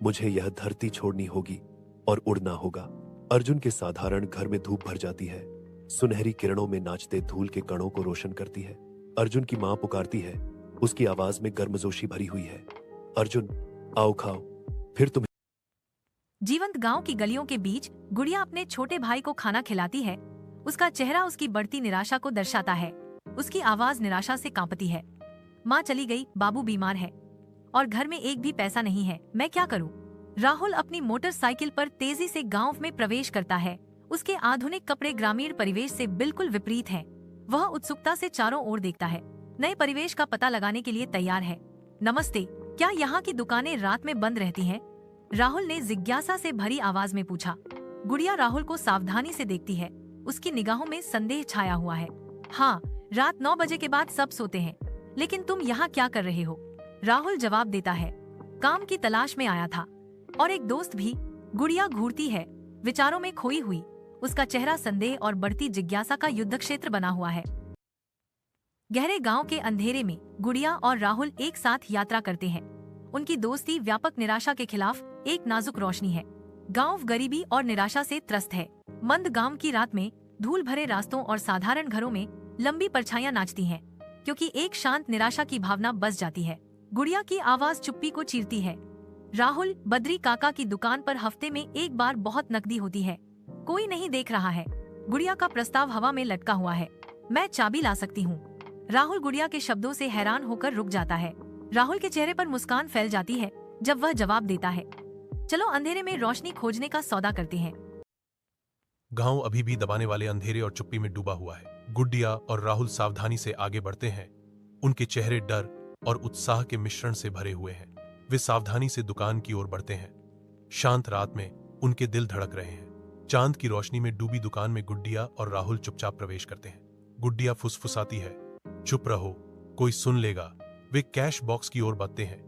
मुझे यह धरती छोड़नी होगी और उड़ना होगा। अर्जुन के साधारण घर में धूप भर जाती है, सुनहरी किरणों में नाचते धूल के कणों को रोशन करती है। अर्जुन की मां पुकारती है, उसकी आवाज में गर्मजोशी भरी हुई है, अर्जुन आओ खाओ, फिर तुम्हें। जीवंत गांव की गलियों के बीच गुड़िया अपने छोटे भाई को खाना खिलाती है। उसका चेहरा उसकी बढ़ती निराशा को दर्शाता है। उसकी आवाज निराशा से कांपती है। माँ चली गई, बाबू बीमार है और घर में एक भी पैसा नहीं है, मैं क्या करूँ? राहुल अपनी मोटरसाइकिल पर तेजी से गांव में प्रवेश करता है। उसके आधुनिक कपड़े ग्रामीण परिवेश से बिल्कुल विपरीत हैं। वह उत्सुकता से चारों ओर देखता है, नए परिवेश का पता लगाने के लिए तैयार है। नमस्ते, क्या यहाँ की दुकानें रात में बंद रहती हैं? राहुल ने जिज्ञासा से भरी आवाज में पूछा। गुड़िया राहुल को सावधानी से देखती है। उसकी निगाहों में संदेह छाया हुआ है। हाँ, रात 9 बजे के बाद सब सोते हैं। लेकिन तुम यहाँ क्या कर रहे हो? राहुल जवाब देता है, काम की तलाश में आया था और एक दोस्त भी। गुड़िया घूरती है, विचारों में खोई हुई। उसका चेहरा संदेह और बढ़ती जिज्ञासा का युद्ध क्षेत्र बना हुआ है। गहरे गांव के अंधेरे में गुड़िया और राहुल एक साथ यात्रा करते हैं। उनकी दोस्ती व्यापक निराशा के खिलाफ एक नाजुक रोशनी है। गांव गरीबी और निराशा से त्रस्त है। मंद गांव की रात में धूल भरे रास्तों और साधारण घरों में लंबी परछाइयां नाचती हैं, क्योंकि एक शांत निराशा की भावना बस जाती है। गुड़िया की आवाज चुप्पी को चीरती है। राहुल, बद्री काका की दुकान पर हफ्ते में एक बार बहुत नकदी होती है। कोई नहीं देख रहा है। गुड़िया का प्रस्ताव हवा में लटका हुआ है। मैं चाबी ला सकती हूँ। राहुल गुड़िया के शब्दों से हैरान होकर रुक जाता है। राहुल के चेहरे पर मुस्कान फैल जाती है जब वह जवाब देता है, चलो अंधेरे में रोशनी खोजने का सौदा करते हैं। गांव अभी भी दबाने वाले अंधेरे और चुप्पी में डूबा हुआ है। गुड्डिया और राहुल सावधानी से आगे बढ़ते हैं। उनके चेहरे डर और उत्साह के मिश्रण से भरे हुए हैं। वे सावधानी से दुकान की ओर बढ़ते हैं। शांत रात में उनके दिल धड़क रहे हैं। चांद की रोशनी में डूबी दुकान में गुड्डिया और राहुल चुपचाप प्रवेश करते हैं। गुड्डिया फुसफुसाती है, चुप रहो, कोई सुन लेगा। वे कैश बॉक्स की ओर बढ़ते हैं।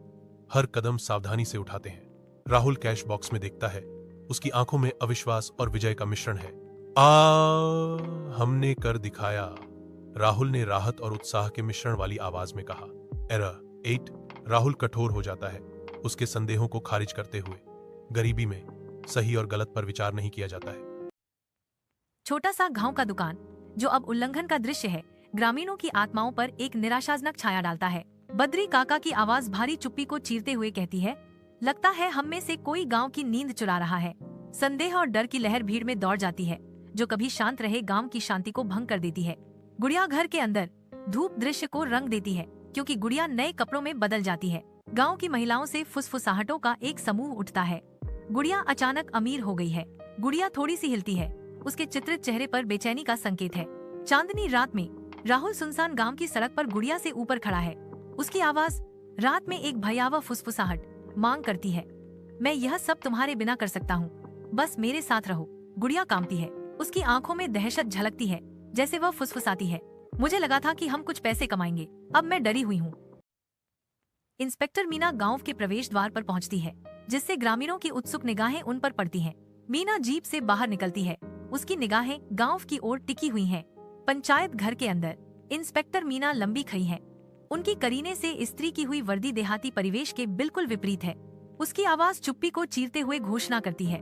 हर कदम सावधानी से उठाते हैं। राहुल कैश बॉक्स में देखता है। उसकी आंखों में अविश्वास और विजय का मिश्रण है। हमने कर दिखाया, राहुल ने राहत और उत्साह के मिश्रण वाली आवाज में कहा। एरर 8। राहुल कठोर हो जाता है, उसके संदेहों को खारिज करते हुए। गरीबी में सही और गलत पर विचार नहीं किया जाता है। छोटा सा गांव का दुकान, जो अब उल्लंघन का दृश्य है, ग्रामीणों की आत्माओं पर एक निराशाजनक छाया डालता है। बद्री काका की आवाज भारी चुप्पी को चीरते हुए कहती है, लगता है हम में से कोई गांव की नींद चुरा रहा है। संदेह और डर की लहर भीड़ में दौड़ जाती है, जो कभी शांत रहे गांव की शांति को भंग कर देती है। गुड़िया घर के अंदर धूप दृश्य को रंग देती है, क्योंकि गुड़िया नए कपड़ों में बदल जाती है। गांव की महिलाओं से फुसफुसाहटों का एक समूह उठता है। गुड़िया अचानक अमीर हो गई है। गुड़िया थोड़ी सी हिलती है। उसके चित्रित चेहरे पर बेचैनी का संकेत है। चांदनी रात में राहुल सुनसान गांव की सड़क पर गुड़िया से ऊपर खड़ा है। उसकी आवाज रात में एक भयावह फुसफुसाहट मांग करती है, मैं यह सब तुम्हारे बिना कर सकता हूँ, बस मेरे साथ रहो। गुड़िया कांपती है। उसकी आंखों में दहशत झलकती है, जैसे वह फुसफुसाती है, मुझे लगा था कि हम कुछ पैसे कमाएंगे, अब मैं डरी हुई हूँ। इंस्पेक्टर मीना गांव के प्रवेश द्वार पर पहुंचती है, जिससे ग्रामीणों की उत्सुक निगाहें उन पर पड़ती हैं। मीना जीप से बाहर निकलती है। उसकी निगाहें गांव की ओर टिकी हुई हैं। पंचायत घर के अंदर इंस्पेक्टर मीना लंबी खड़ी है। उनकी करीने से इस्त्री की हुई वर्दी देहाती परिवेश के बिल्कुल विपरीत है। उसकी आवाज चुप्पी को चीरते हुए घोषणा करती है,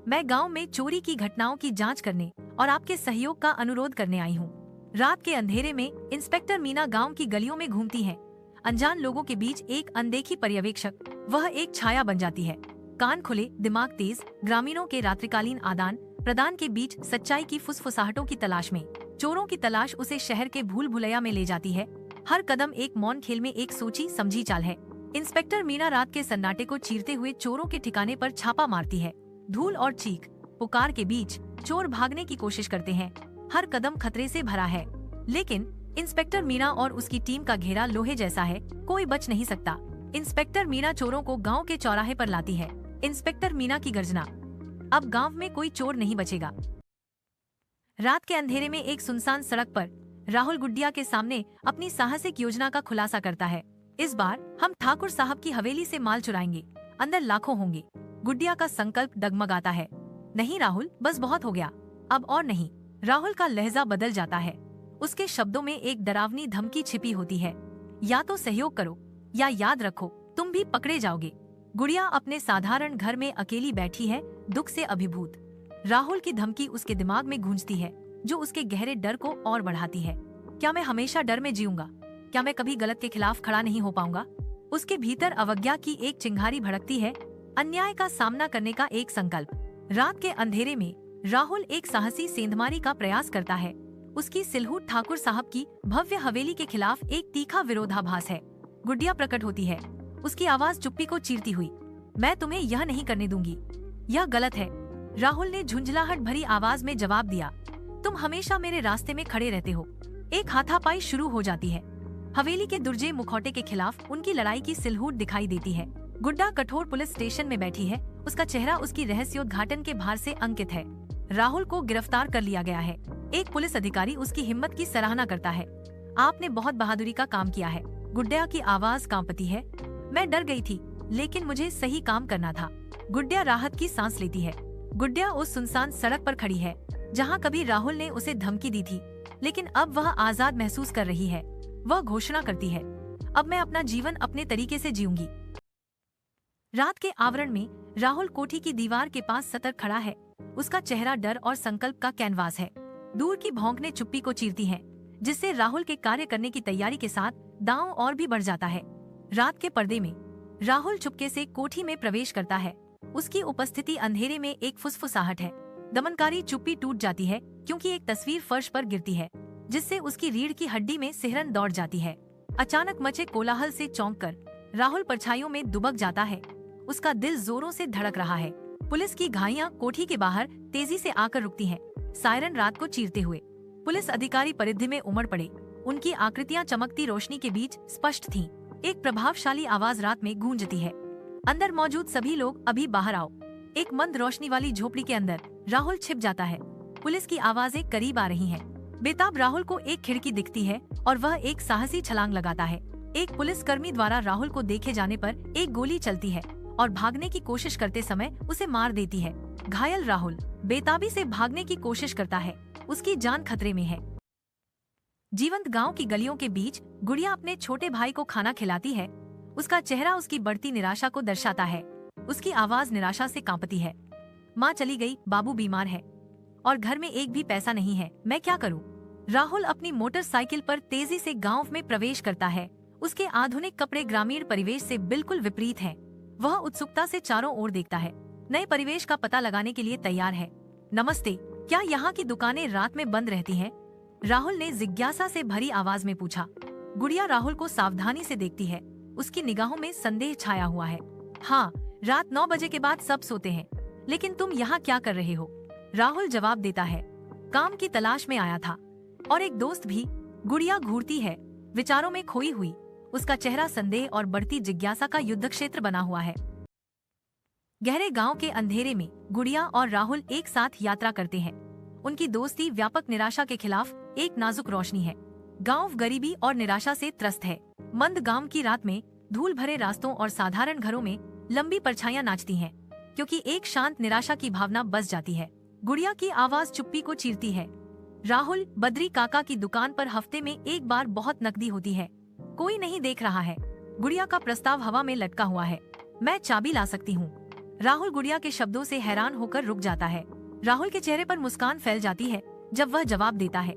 मैं गांव में चोरी की घटनाओं की जांच करने और आपके सहयोग का अनुरोध करने आई हूँ। रात के अंधेरे में इंस्पेक्टर मीना गांव की गलियों में घूमती है। अनजान लोगों के बीच एक अनदेखी पर्यवेक्षक, वह एक छाया बन जाती है। कान खुले, दिमाग तेज, ग्रामीणों के रात्रिकालीन आदान प्रदान के बीच सच्चाई की फुसफुसाहटों की तलाश में चोरों की तलाश उसे शहर के भूल भुलैया में ले जाती है। हर कदम एक मौन खेल में एक सोची समझी चाल है। इंस्पेक्टर मीना रात के सन्नाटे को चीरते हुए चोरों के ठिकाने पर छापा मारती है। धूल और चीख पुकार के बीच चोर भागने की कोशिश करते हैं। हर कदम खतरे से भरा है, लेकिन इंस्पेक्टर मीना और उसकी टीम का घेरा लोहे जैसा है, कोई बच नहीं सकता। इंस्पेक्टर मीना चोरों को गांव के चौराहे पर लाती है। इंस्पेक्टर मीना की गर्जना, अब गांव में कोई चोर नहीं बचेगा। रात के अंधेरे में एक सुनसान सड़क पर राहुल गुड्डिया के सामने अपनी साहसिक योजना का खुलासा करता है। इस बार हम ठाकुर साहब की हवेली से माल चुराएंगे, अंदर लाखों होंगे। गुड्डिया का संकल्प डगमगाता है। नहीं राहुल, बस बहुत हो गया, अब और नहीं। राहुल का लहजा बदल जाता है। उसके शब्दों में एक डरावनी धमकी छिपी होती है, या तो सहयोग करो या याद रखो तुम भी पकड़े जाओगे। गुड़िया अपने साधारण घर में अकेली बैठी है, दुख से अभिभूत। राहुल की धमकी उसके दिमाग में गूंजती है, जो उसके गहरे डर को और बढ़ाती है। क्या मैं हमेशा डर में जीऊंगा? क्या मैं कभी गलत के खिलाफ खड़ा नहीं हो पाऊंगा? उसके भीतर अवज्ञा की एक चिंगारी भड़कती है, अन्याय का सामना करने का एक संकल्प। रात के अंधेरे में राहुल एक साहसी सेंधमारी का प्रयास करता है। उसकी सिलहूट ठाकुर साहब की भव्य हवेली के खिलाफ एक तीखा विरोधाभास है। गुड्डिया प्रकट होती है, उसकी आवाज चुप्पी को चीरती हुई। मैं तुम्हें यह नहीं करने दूंगी, यह गलत है। राहुल ने झुंझलाहट भरी आवाज में जवाब दिया, तुम हमेशा मेरे रास्ते में खड़े रहते हो। एक हाथापाई शुरू हो जाती है। हवेली के दुर्जय मुखौटे के खिलाफ उनकी लड़ाई की सिलहूट दिखाई देती है। गुड्डा कठोर पुलिस स्टेशन में बैठी है, उसका चेहरा उसकी रहस्योद्घाटन के भार से अंकित है। राहुल को गिरफ्तार कर लिया गया है। एक पुलिस अधिकारी उसकी हिम्मत की सराहना करता है। आपने बहुत बहादुरी का काम किया है। गुड्डिया की आवाज कांपती है, मैं डर गई थी, लेकिन मुझे सही काम करना था। गुड्डिया राहत की सांस लेती है। गुड्डिया उस सुनसान सड़क पर खड़ी है, जहाँ कभी राहुल ने उसे धमकी दी थी, लेकिन अब वह आजाद महसूस कर रही है। वह घोषणा करती है, अब मैं अपना जीवन अपने तरीके से जीऊंगी। रात के आवरण में राहुल कोठी की दीवार के पास सतर्क खड़ा है। उसका चेहरा डर और संकल्प का कैनवास है। दूर की भौंकने चुप्पी को चीरती हैं, जिससे राहुल के कार्य करने की तैयारी के साथ दांव और भी बढ़ जाता है। रात के पर्दे में राहुल चुपके से कोठी में प्रवेश करता है। उसकी उपस्थिति अंधेरे में एक फुसफुसाहट है। दमनकारी चुप्पी टूट जाती है, क्योंकि एक तस्वीर फर्श पर गिरती है, जिससे उसकी रीढ़ की हड्डी में सिहरन दौड़ जाती है। अचानक मचे कोलाहल से चौंककर राहुल परछाइयों में दुबक जाता है। उसका दिल जोरों से धड़क रहा है। पुलिस की घाइयां कोठी के बाहर तेजी से आकर रुकती हैं, सायरन रात को चीरते हुए। पुलिस अधिकारी परिधि में उमड़ पड़े। उनकी आकृतियां चमकती रोशनी के बीच स्पष्ट थीं। एक प्रभावशाली आवाज रात में गूंजती है, अंदर मौजूद सभी लोग अभी बाहर आओ। एक मंद रोशनी वाली झोपड़ी के अंदर राहुल छिप जाता है। पुलिस की आवाजें करीब आ रही हैं। बेताब राहुल को एक खिड़की दिखती है और वह एक साहसी छलांग लगाता है। एक पुलिसकर्मी द्वारा राहुल को देखे जाने पर एक गोली चलती है और भागने की कोशिश करते समय उसे मार देती है। घायल राहुल बेताबी से भागने की कोशिश करता है, उसकी जान खतरे में है। जीवंत गांव की गलियों के बीच गुड़िया अपने छोटे भाई को खाना खिलाती है। उसका चेहरा उसकी बढ़ती निराशा को दर्शाता है। उसकी आवाज निराशा से कांपती है। माँ चली गई, बाबू बीमार है और घर में एक भी पैसा नहीं है, मैं क्या करूँ? राहुल अपनी मोटरसाइकिल पर तेजी से गांव में प्रवेश करता है। उसके आधुनिक कपड़े ग्रामीण परिवेश से बिल्कुल विपरीत हैं। वह उत्सुकता से चारों ओर देखता है, नए परिवेश का पता लगाने के लिए तैयार है। नमस्ते, क्या यहाँ की दुकानें रात में बंद रहती हैं? राहुल ने जिज्ञासा से भरी आवाज में पूछा। गुड़िया राहुल को सावधानी से देखती है। उसकी निगाहों में संदेह छाया हुआ है। हाँ, रात 9 बजे के बाद सब सोते हैं, लेकिन तुम यहाँ क्या कर रहे हो? राहुल जवाब देता है, काम की तलाश में आया था और एक दोस्त भी। गुड़िया घूरती है, विचारों में खोई हुई। उसका चेहरा संदेह और बढ़ती जिज्ञासा का युद्ध क्षेत्र बना हुआ है। गहरे गांव के अंधेरे में गुड़िया और राहुल एक साथ यात्रा करते हैं। उनकी दोस्ती व्यापक निराशा के खिलाफ एक नाजुक रोशनी है। गांव गरीबी और निराशा से त्रस्त है। मंद गांव की रात में धूल भरे रास्तों और साधारण घरों में लंबी परछाइयां नाचती हैं, क्योंकि एक शांत निराशा की भावना बस जाती है। गुड़िया की आवाज चुप्पी को चीरती है। राहुल, बद्री काका की दुकान पर हफ्ते में एक बार बहुत नकदी होती है, कोई नहीं देख रहा है। गुड़िया का प्रस्ताव हवा में लटका हुआ है, मैं चाबी ला सकती हूँ। राहुल गुड़िया के शब्दों से हैरान होकर रुक जाता है। राहुल के चेहरे पर मुस्कान फैल जाती है जब वह जवाब देता है,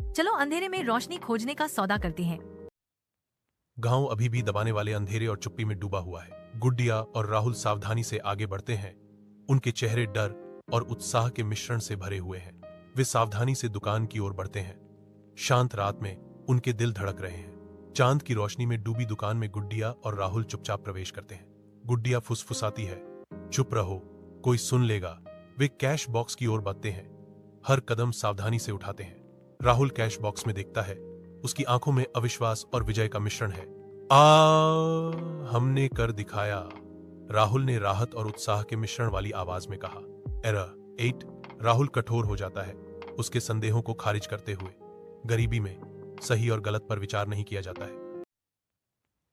चलो अंधेरे में रोशनी खोजने का सौदा करते हैं। गांव अभी भी दबाने वाले अंधेरे और चुप्पी में डूबा हुआ है। गुड्डिया और राहुल सावधानी से आगे बढ़ते हैं। उनके चेहरे डर और उत्साह के मिश्रण से भरे हुए हैं। वे सावधानी से दुकान की ओर बढ़ते हैं। शांत रात में उनके दिल धड़क रहे हैं। चांद की रोशनी में डूबी दुकान में गुड्डिया और राहुल चुपचाप प्रवेश करते हैं। गुड्डिया फुसफुसाती है, चुप रहो, कोई सुन लेगा। वे कैश बॉक्स की ओर बढ़ते हैं, हर कदम सावधानी से उठाते हैं। राहुल कैश बॉक्स में देखता है, उसकी आंखों में अविश्वास और विजय का मिश्रण है। हमने कर दिखाया, राहुल ने राहत और उत्साह के मिश्रण वाली आवाज में कहा। एरर 8। राहुल कठोर हो जाता है, उसके संदेहों को खारिज करते हुए। गरीबी में सही और गलत पर विचार नहीं किया जाता है।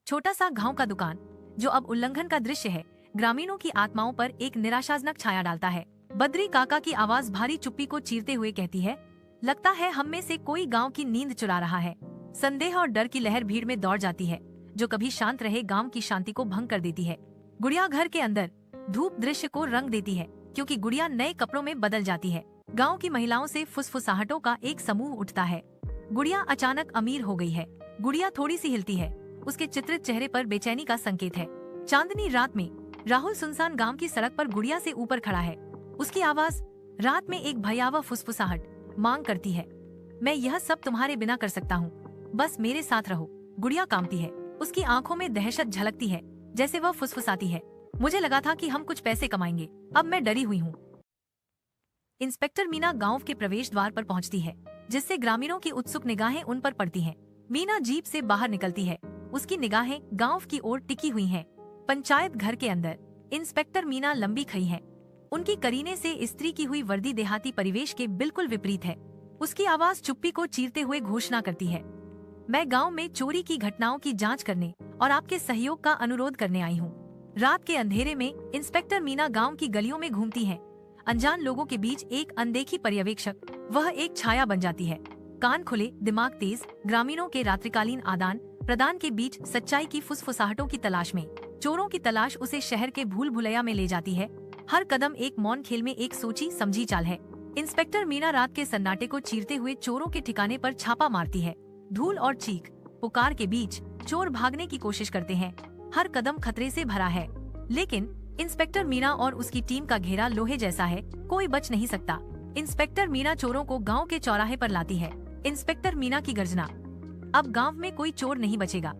छोटा सा गांव का दुकान जो अब उल्लंघन का दृश्य है, ग्रामीणों की आत्माओं पर एक निराशाजनक छाया डालता है। बद्री काका की आवाज भारी चुप्पी को चीरते हुए कहती है, लगता है हम में से कोई गांव की नींद चुरा रहा है। संदेह और डर की लहर भीड़ में दौड़ जाती है, जो कभी शांत रहे गांव की शांति को भंग कर देती है। गुड़िया घर के अंदर धूप दृश्य को रंग देती है, क्योंकि गुड़िया नए कपड़ों में बदल जाती है। गांव की महिलाओं से फुसफुसाहटों का एक समूह उठता है। गुड़िया अचानक अमीर हो गई है। गुड़िया थोड़ी सी हिलती है, उसके चित्रित चेहरे पर बेचैनी का संकेत है। चांदनी रात में राहुल सुनसान गांव की सड़क पर गुड़िया से ऊपर खड़ा है। उसकी आवाज रात में एक भयावह फुसफुसाहट मांग करती है, मैं यह सब तुम्हारे बिना कर सकता हूँ, बस मेरे साथ रहो। गुड़िया कांपती है, उसकी आंखों में दहशत झलकती है, जैसे वह फुसफुसाती है, मुझे लगा था कि हम कुछ पैसे कमाएंगे, अब मैं डरी हुई हूँ। इंस्पेक्टर मीना गांव के प्रवेश द्वार पर पहुंचती है, जिससे ग्रामीणों की उत्सुक निगाहें उन पर पड़ती हैं। मीना जीप से बाहर निकलती है, उसकी निगाहें गांव की ओर टिकी हुई हैं। पंचायत घर के अंदर इंस्पेक्टर मीना लंबी खड़ी है। उनकी करीने से इस्त्री की हुई वर्दी देहाती परिवेश के बिल्कुल विपरीत है। उसकी आवाज चुप्पी को चीरते हुए घोषणा करती है, मैं गांव में चोरी की घटनाओं की जांच करने और आपके सहयोग का अनुरोध करने आई हूँ। रात के अंधेरे में इंस्पेक्टर मीना गांव की गलियों में घूमती है। अनजान लोगों के बीच एक अनदेखी पर्यवेक्षक, वह एक छाया बन जाती है। कान खुले, दिमाग तेज, ग्रामीणों के रात्रिकालीन आदान प्रदान के बीच सच्चाई की फुसफुसाहटों की तलाश में चोरों की तलाश उसे शहर के भूल भुलैया में ले जाती है। हर कदम एक मौन खेल में एक सोची समझी चाल है। इंस्पेक्टर मीना रात के सन्नाटे को चीरते हुए चोरों के ठिकाने पर छापा मारती है। धूल और चीख पुकार के बीच चोर भागने की कोशिश करते हैं। हर कदम खतरे से भरा है, लेकिन इंस्पेक्टर मीना और उसकी टीम का घेरा लोहे जैसा है, कोई बच नहीं सकता। इंस्पेक्टर मीना चोरों को गांव के चौराहे पर लाती है। इंस्पेक्टर मीना की गर्जना, अब गांव में कोई चोर नहीं बचेगा।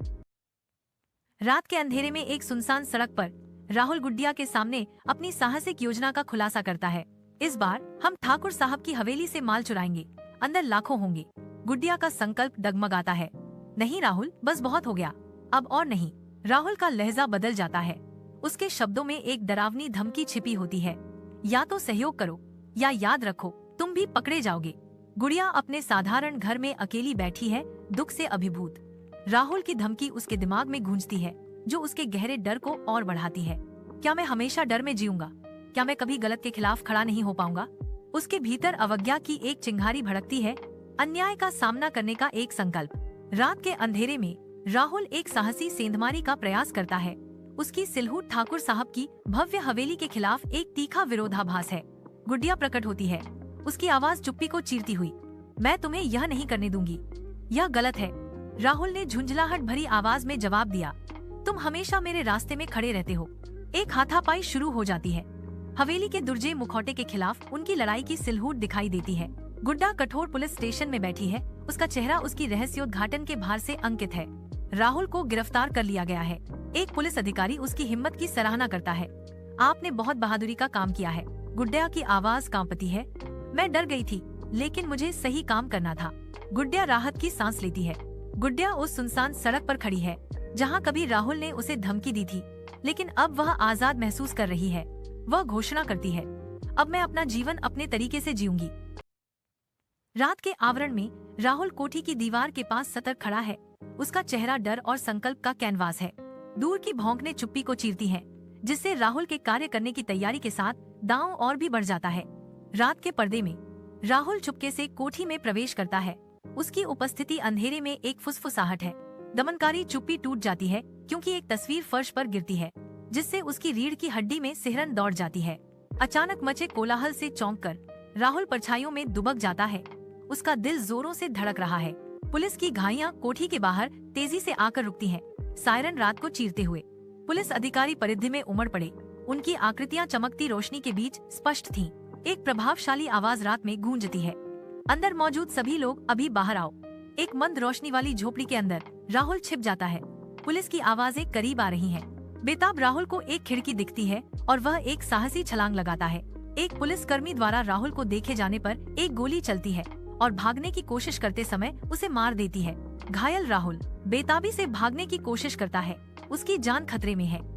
रात के अंधेरे में एक सुनसान सड़क पर राहुल गुड्डिया के सामने अपनी साहसिक योजना का खुलासा करता है। इस बार हम ठाकुर साहब की हवेली से माल चुराएंगे, अंदर लाखों होंगे। गुड्डिया का संकल्प डगमगाता है, नहीं राहुल, बस बहुत हो गया, अब और नहीं। राहुल का लहजा बदल जाता है, उसके शब्दों में एक डरावनी धमकी छिपी होती है, या तो सहयोग करो या याद रखो तुम भी पकड़े जाओगे। गुड़िया अपने साधारण घर में अकेली बैठी है, दुख से अभिभूत। राहुल की धमकी उसके दिमाग में गूंजती है, जो उसके गहरे डर को और बढ़ाती है। क्या मैं हमेशा डर में जीऊंगा? क्या मैं कभी गलत के खिलाफ खड़ा नहीं हो पाऊंगा? उसके भीतर अवज्ञा की एक चिंगारी भड़कती है, अन्याय का सामना करने का एक संकल्प। रात के अंधेरे में राहुल एक साहसी सेंधमारी का प्रयास करता है। उसकी सिलहूट ठाकुर साहब की भव्य हवेली के खिलाफ एक तीखा विरोधाभास है। गुड्डिया प्रकट होती है, उसकी आवाज चुप्पी को चीरती हुई, मैं तुम्हें यह नहीं करने दूंगी, यह गलत है। राहुल ने झुंझलाहट भरी आवाज में जवाब दिया, तुम हमेशा मेरे रास्ते में खड़े रहते हो। एक हाथापाई शुरू हो जाती है। हवेली के दुर्जय मुखौटे के खिलाफ उनकी लड़ाई की सिलहूट दिखाई देती है। गुड्डा कठोर पुलिस स्टेशन में बैठी है, उसका चेहरा उसकी रहस्योद्घाटन के भार से अंकित है। राहुल को गिरफ्तार कर लिया गया है। एक पुलिस अधिकारी उसकी हिम्मत की सराहना करता है, आपने बहुत बहादुरी का काम किया है। गुड्डिया की आवाज कांपती है, मैं डर गई थी, लेकिन मुझे सही काम करना था। गुड्डिया राहत की सांस लेती है। गुड्डिया उस सुनसान सड़क पर खड़ी है, जहाँ कभी राहुल ने उसे धमकी दी थी, लेकिन अब वह आजाद महसूस कर रही है। वह घोषणा करती है, अब मैं अपना जीवन अपने तरीके से जीऊंगी। रात के आवरण में राहुल कोठी की दीवार के पास सतर्क खड़ा है। उसका चेहरा डर और संकल्प का कैनवास है। दूर की भौंकने चुप्पी को चीरती हैं, जिससे राहुल के कार्य करने की तैयारी के साथ दांव और भी बढ़ जाता है। रात के पर्दे में राहुल चुपके से कोठी में प्रवेश करता है। उसकी उपस्थिति अंधेरे में एक फुसफुसाहट है। दमनकारी चुप्पी टूट जाती है, क्योंकि एक तस्वीर फर्श पर गिरती है, जिससे उसकी रीढ़ की हड्डी में सिहरन दौड़ जाती है। अचानक मचे कोलाहल से चौंककर राहुल परछाइयों में दुबक जाता है। उसका दिल जोरों से धड़क रहा है। पुलिस की घाइयां कोठी के बाहर तेजी से आकर रुकती हैं, सायरन रात को चीरते हुए। पुलिस अधिकारी परिधि में उमड़ पड़े। उनकी आकृतियां चमकती रोशनी के बीच स्पष्ट थीं। एक प्रभावशाली आवाज रात में गूंजती है, अंदर मौजूद सभी लोग अभी बाहर आओ। एक मंद रोशनी वाली झोपड़ी के अंदर राहुल छिप जाता है। पुलिस की आवाजें करीब आ रही हैं। बेताब राहुल को एक खिड़की दिखती है और वह एक साहसी छलांग लगाता है। एक पुलिसकर्मी द्वारा राहुल को देखे जाने पर एक गोली चलती है और भागने की कोशिश करते समय उसे मार देती है। घायल राहुल बेताबी से भागने की कोशिश करता है, उसकी जान खतरे में है।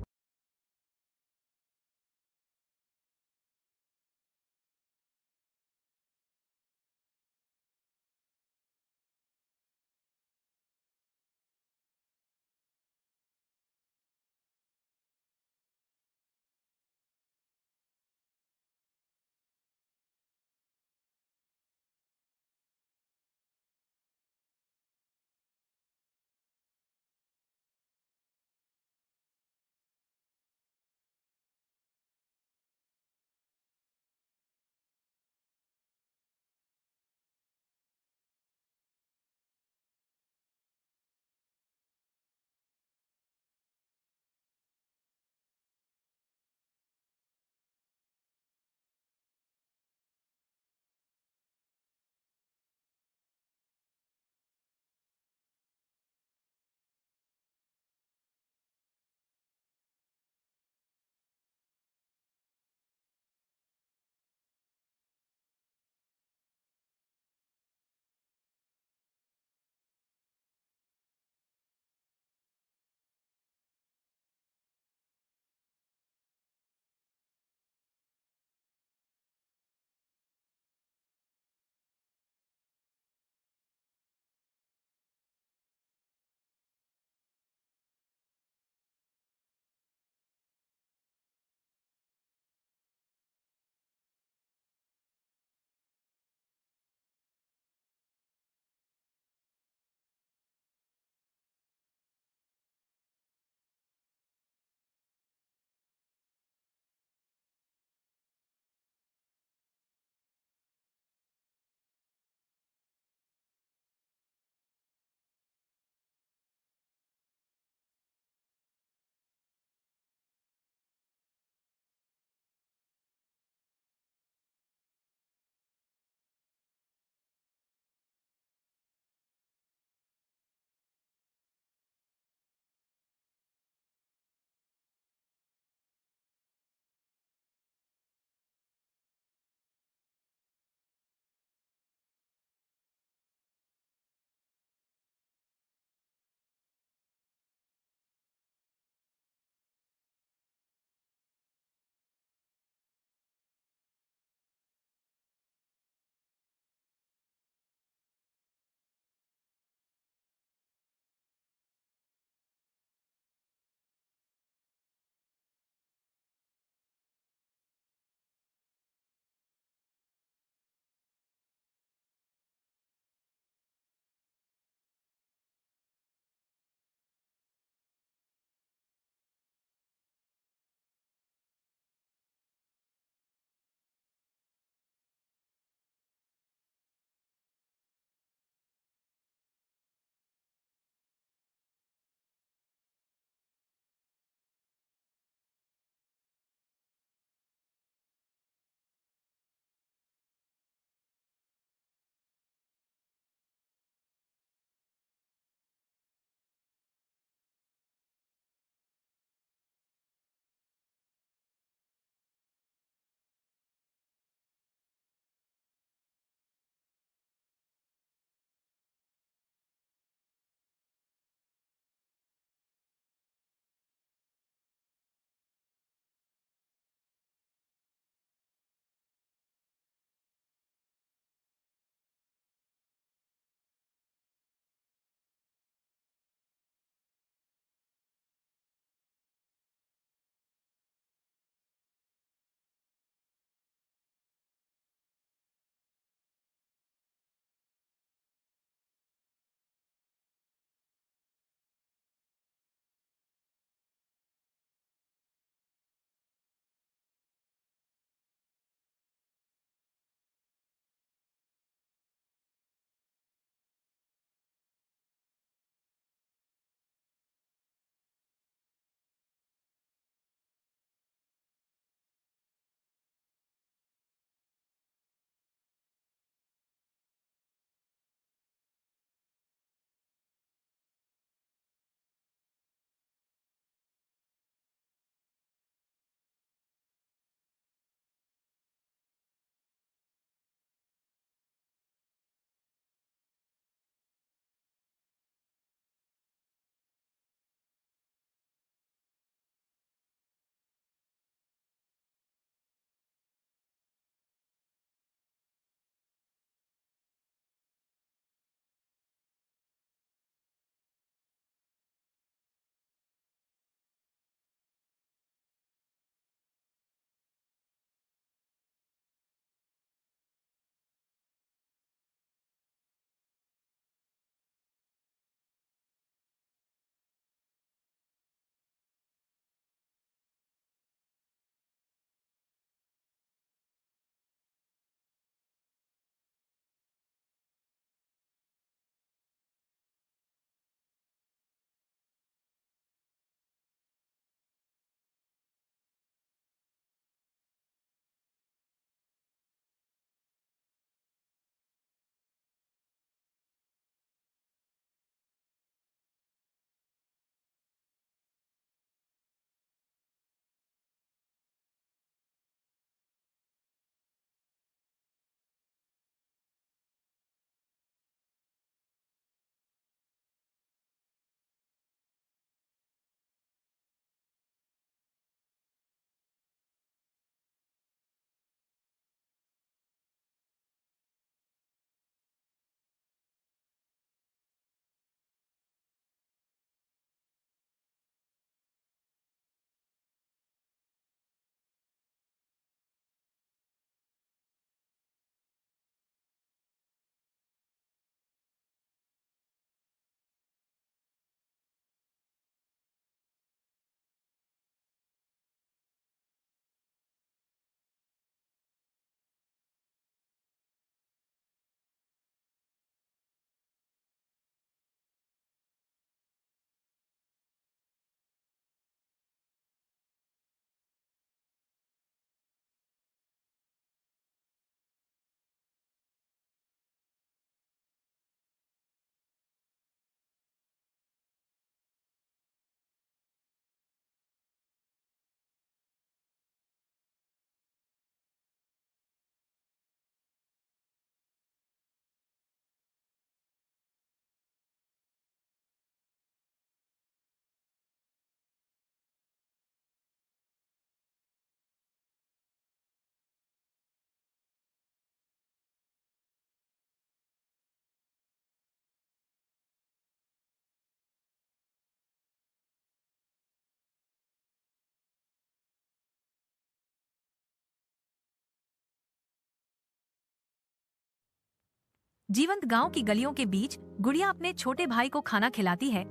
जीवंत गांव की गलियों के बीच गुड़िया अपने छोटे भाई को खाना खिलाती है।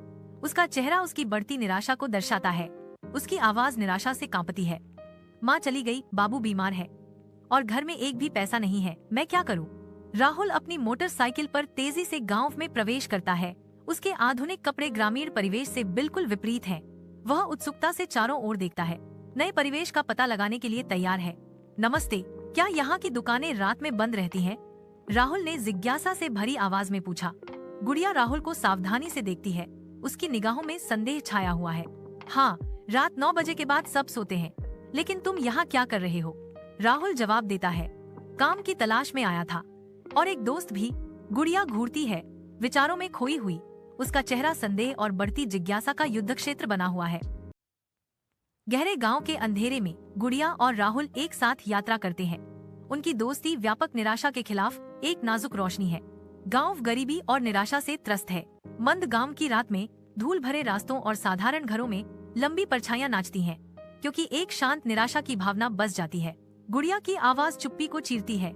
उसका चेहरा उसकी बढ़ती निराशा को दर्शाता है। उसकी आवाज निराशा से कांपती है। माँ चली गई, बाबू बीमार है और घर में एक भी पैसा नहीं है, मैं क्या करूँ? राहुल अपनी मोटरसाइकिल पर तेजी से गांव में प्रवेश करता है। उसके आधुनिक कपड़े ग्रामीण परिवेश से बिल्कुल विपरीत हैं। वह उत्सुकता से चारों ओर देखता है, नए परिवेश का पता लगाने के लिए तैयार है। नमस्ते, क्या यहाँ की दुकानें रात में बंद रहती हैं? राहुल ने जिज्ञासा से भरी आवाज में पूछा। गुड़िया राहुल को सावधानी से देखती है। उसकी निगाहों में संदेह छाया हुआ है। हाँ, रात 9 बजे के बाद सब सोते हैं। लेकिन तुम यहाँ क्या कर रहे हो? राहुल जवाब देता है, काम की तलाश में आया था और एक दोस्त भी। गुड़िया घूरती है, विचारों में खोई हुई। उसका चेहरा संदेह और बढ़ती जिज्ञासा का युद्ध क्षेत्र बना हुआ है। गहरे गांव के अंधेरे में गुड़िया और राहुल एक साथ यात्रा करते हैं। उनकी दोस्ती व्यापक निराशा के खिलाफ एक नाजुक रोशनी है। गांव गरीबी और निराशा से त्रस्त है। मंद गांव की रात में धूल भरे रास्तों और साधारण घरों में लंबी परछाइयां नाचती हैं, क्योंकि एक शांत निराशा की भावना बस जाती है। गुड़िया की आवाज चुप्पी को चीरती है।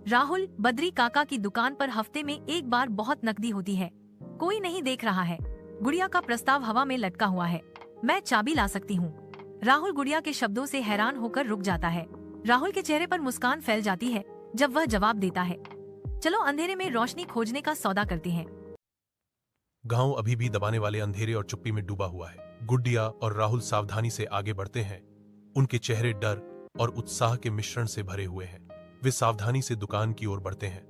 राहुल, बद्री काका की दुकान पर हफ्ते में एक बार बहुत नकदी होती है। कोई नहीं देख रहा है। गुड़िया का प्रस्ताव हवा में लटका हुआ है। मैं चाबी ला सकती हूँ। राहुल गुड़िया के शब्दों से हैरान होकर रुक जाता है। राहुल के चेहरे पर मुस्कान फैल जाती है जब वह जवाब देता है, चलो अंधेरे में रोशनी खोजने का सौदा करते हैं। गांव अभी भी दबाने वाले अंधेरे और चुप्पी में डूबा हुआ है। गुड़िया और राहुल सावधानी से आगे बढ़ते हैं। उनके चेहरे डर और उत्साह के मिश्रण से भरे हुए हैं। वे सावधानी से दुकान की ओर बढ़ते हैं।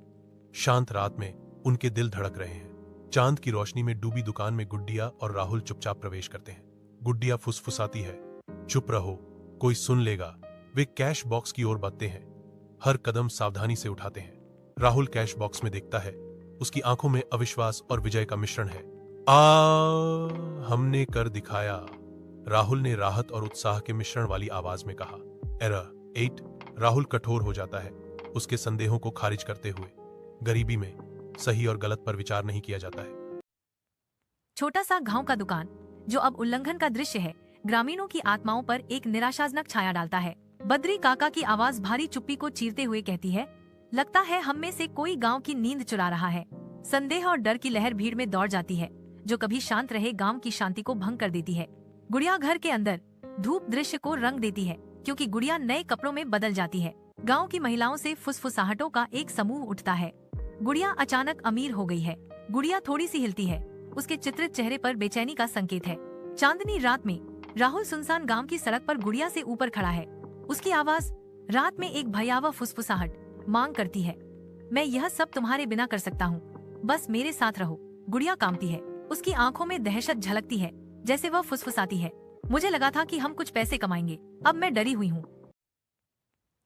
शांत रात में उनके दिल धड़क रहे हैं। चांद की रोशनी में डूबी दुकान में गुड्डिया और राहुल चुपचाप प्रवेश करते हैं। गुड्डिया फुसफुसाती है, चुप रहो, कोई सुन लेगा। वे कैश बॉक्स की ओर बढ़ते हैं। हर कदम सावधानी से उठाते हैं। राहुल कैश बॉक्स में देखता है। उसकी आंखों में अविश्वास और विजय का मिश्रण है। हमने कर दिखाया, राहुल ने राहत और उत्साह के मिश्रण वाली आवाज में कहा। एरर 8। राहुल कठोर हो जाता है, उसके संदेहों को खारिज करते हुए। गरीबी में सही और गलत पर विचार नहीं किया जाता है। छोटा सा गांव का दुकान, जो अब उल्लंघन का दृश्य है, ग्रामीणों की आत्माओं पर एक निराशाजनक छाया डालता है। बद्री काका की आवाज भारी चुप्पी को चीरते हुए कहती है, लगता है हम में से कोई गांव की नींद चुरा रहा है। संदेह और डर की लहर भीड़ में दौड़ जाती है, जो कभी शांत रहे गांव की शांति को भंग कर देती है। गुड़िया घर के अंदर धूप दृश्य को रंग देती है, क्योंकि गुड़िया नए कपड़ों में बदल जाती है। गांव की महिलाओं से फुसफुसाहटों का एक समूह उठता है। गुड़िया अचानक अमीर हो गई है। गुड़िया थोड़ी सी हिलती है। उसके चित्रित चेहरे पर बेचैनी का संकेत है। चांदनी रात में राहुल सुनसान गांव की सड़क पर गुड़िया से ऊपर खड़ा है। उसकी आवाज रात में एक भयावह फुसफुसाहट मांग करती है, मैं यह सब तुम्हारे बिना कर सकता हूँ, बस मेरे साथ रहो। गुड़िया कांपती है। उसकी आंखों में दहशत झलकती है, जैसे वह फुसफुसाती है, मुझे लगा था कि हम कुछ पैसे कमाएंगे, अब मैं डरी हुई हूँ।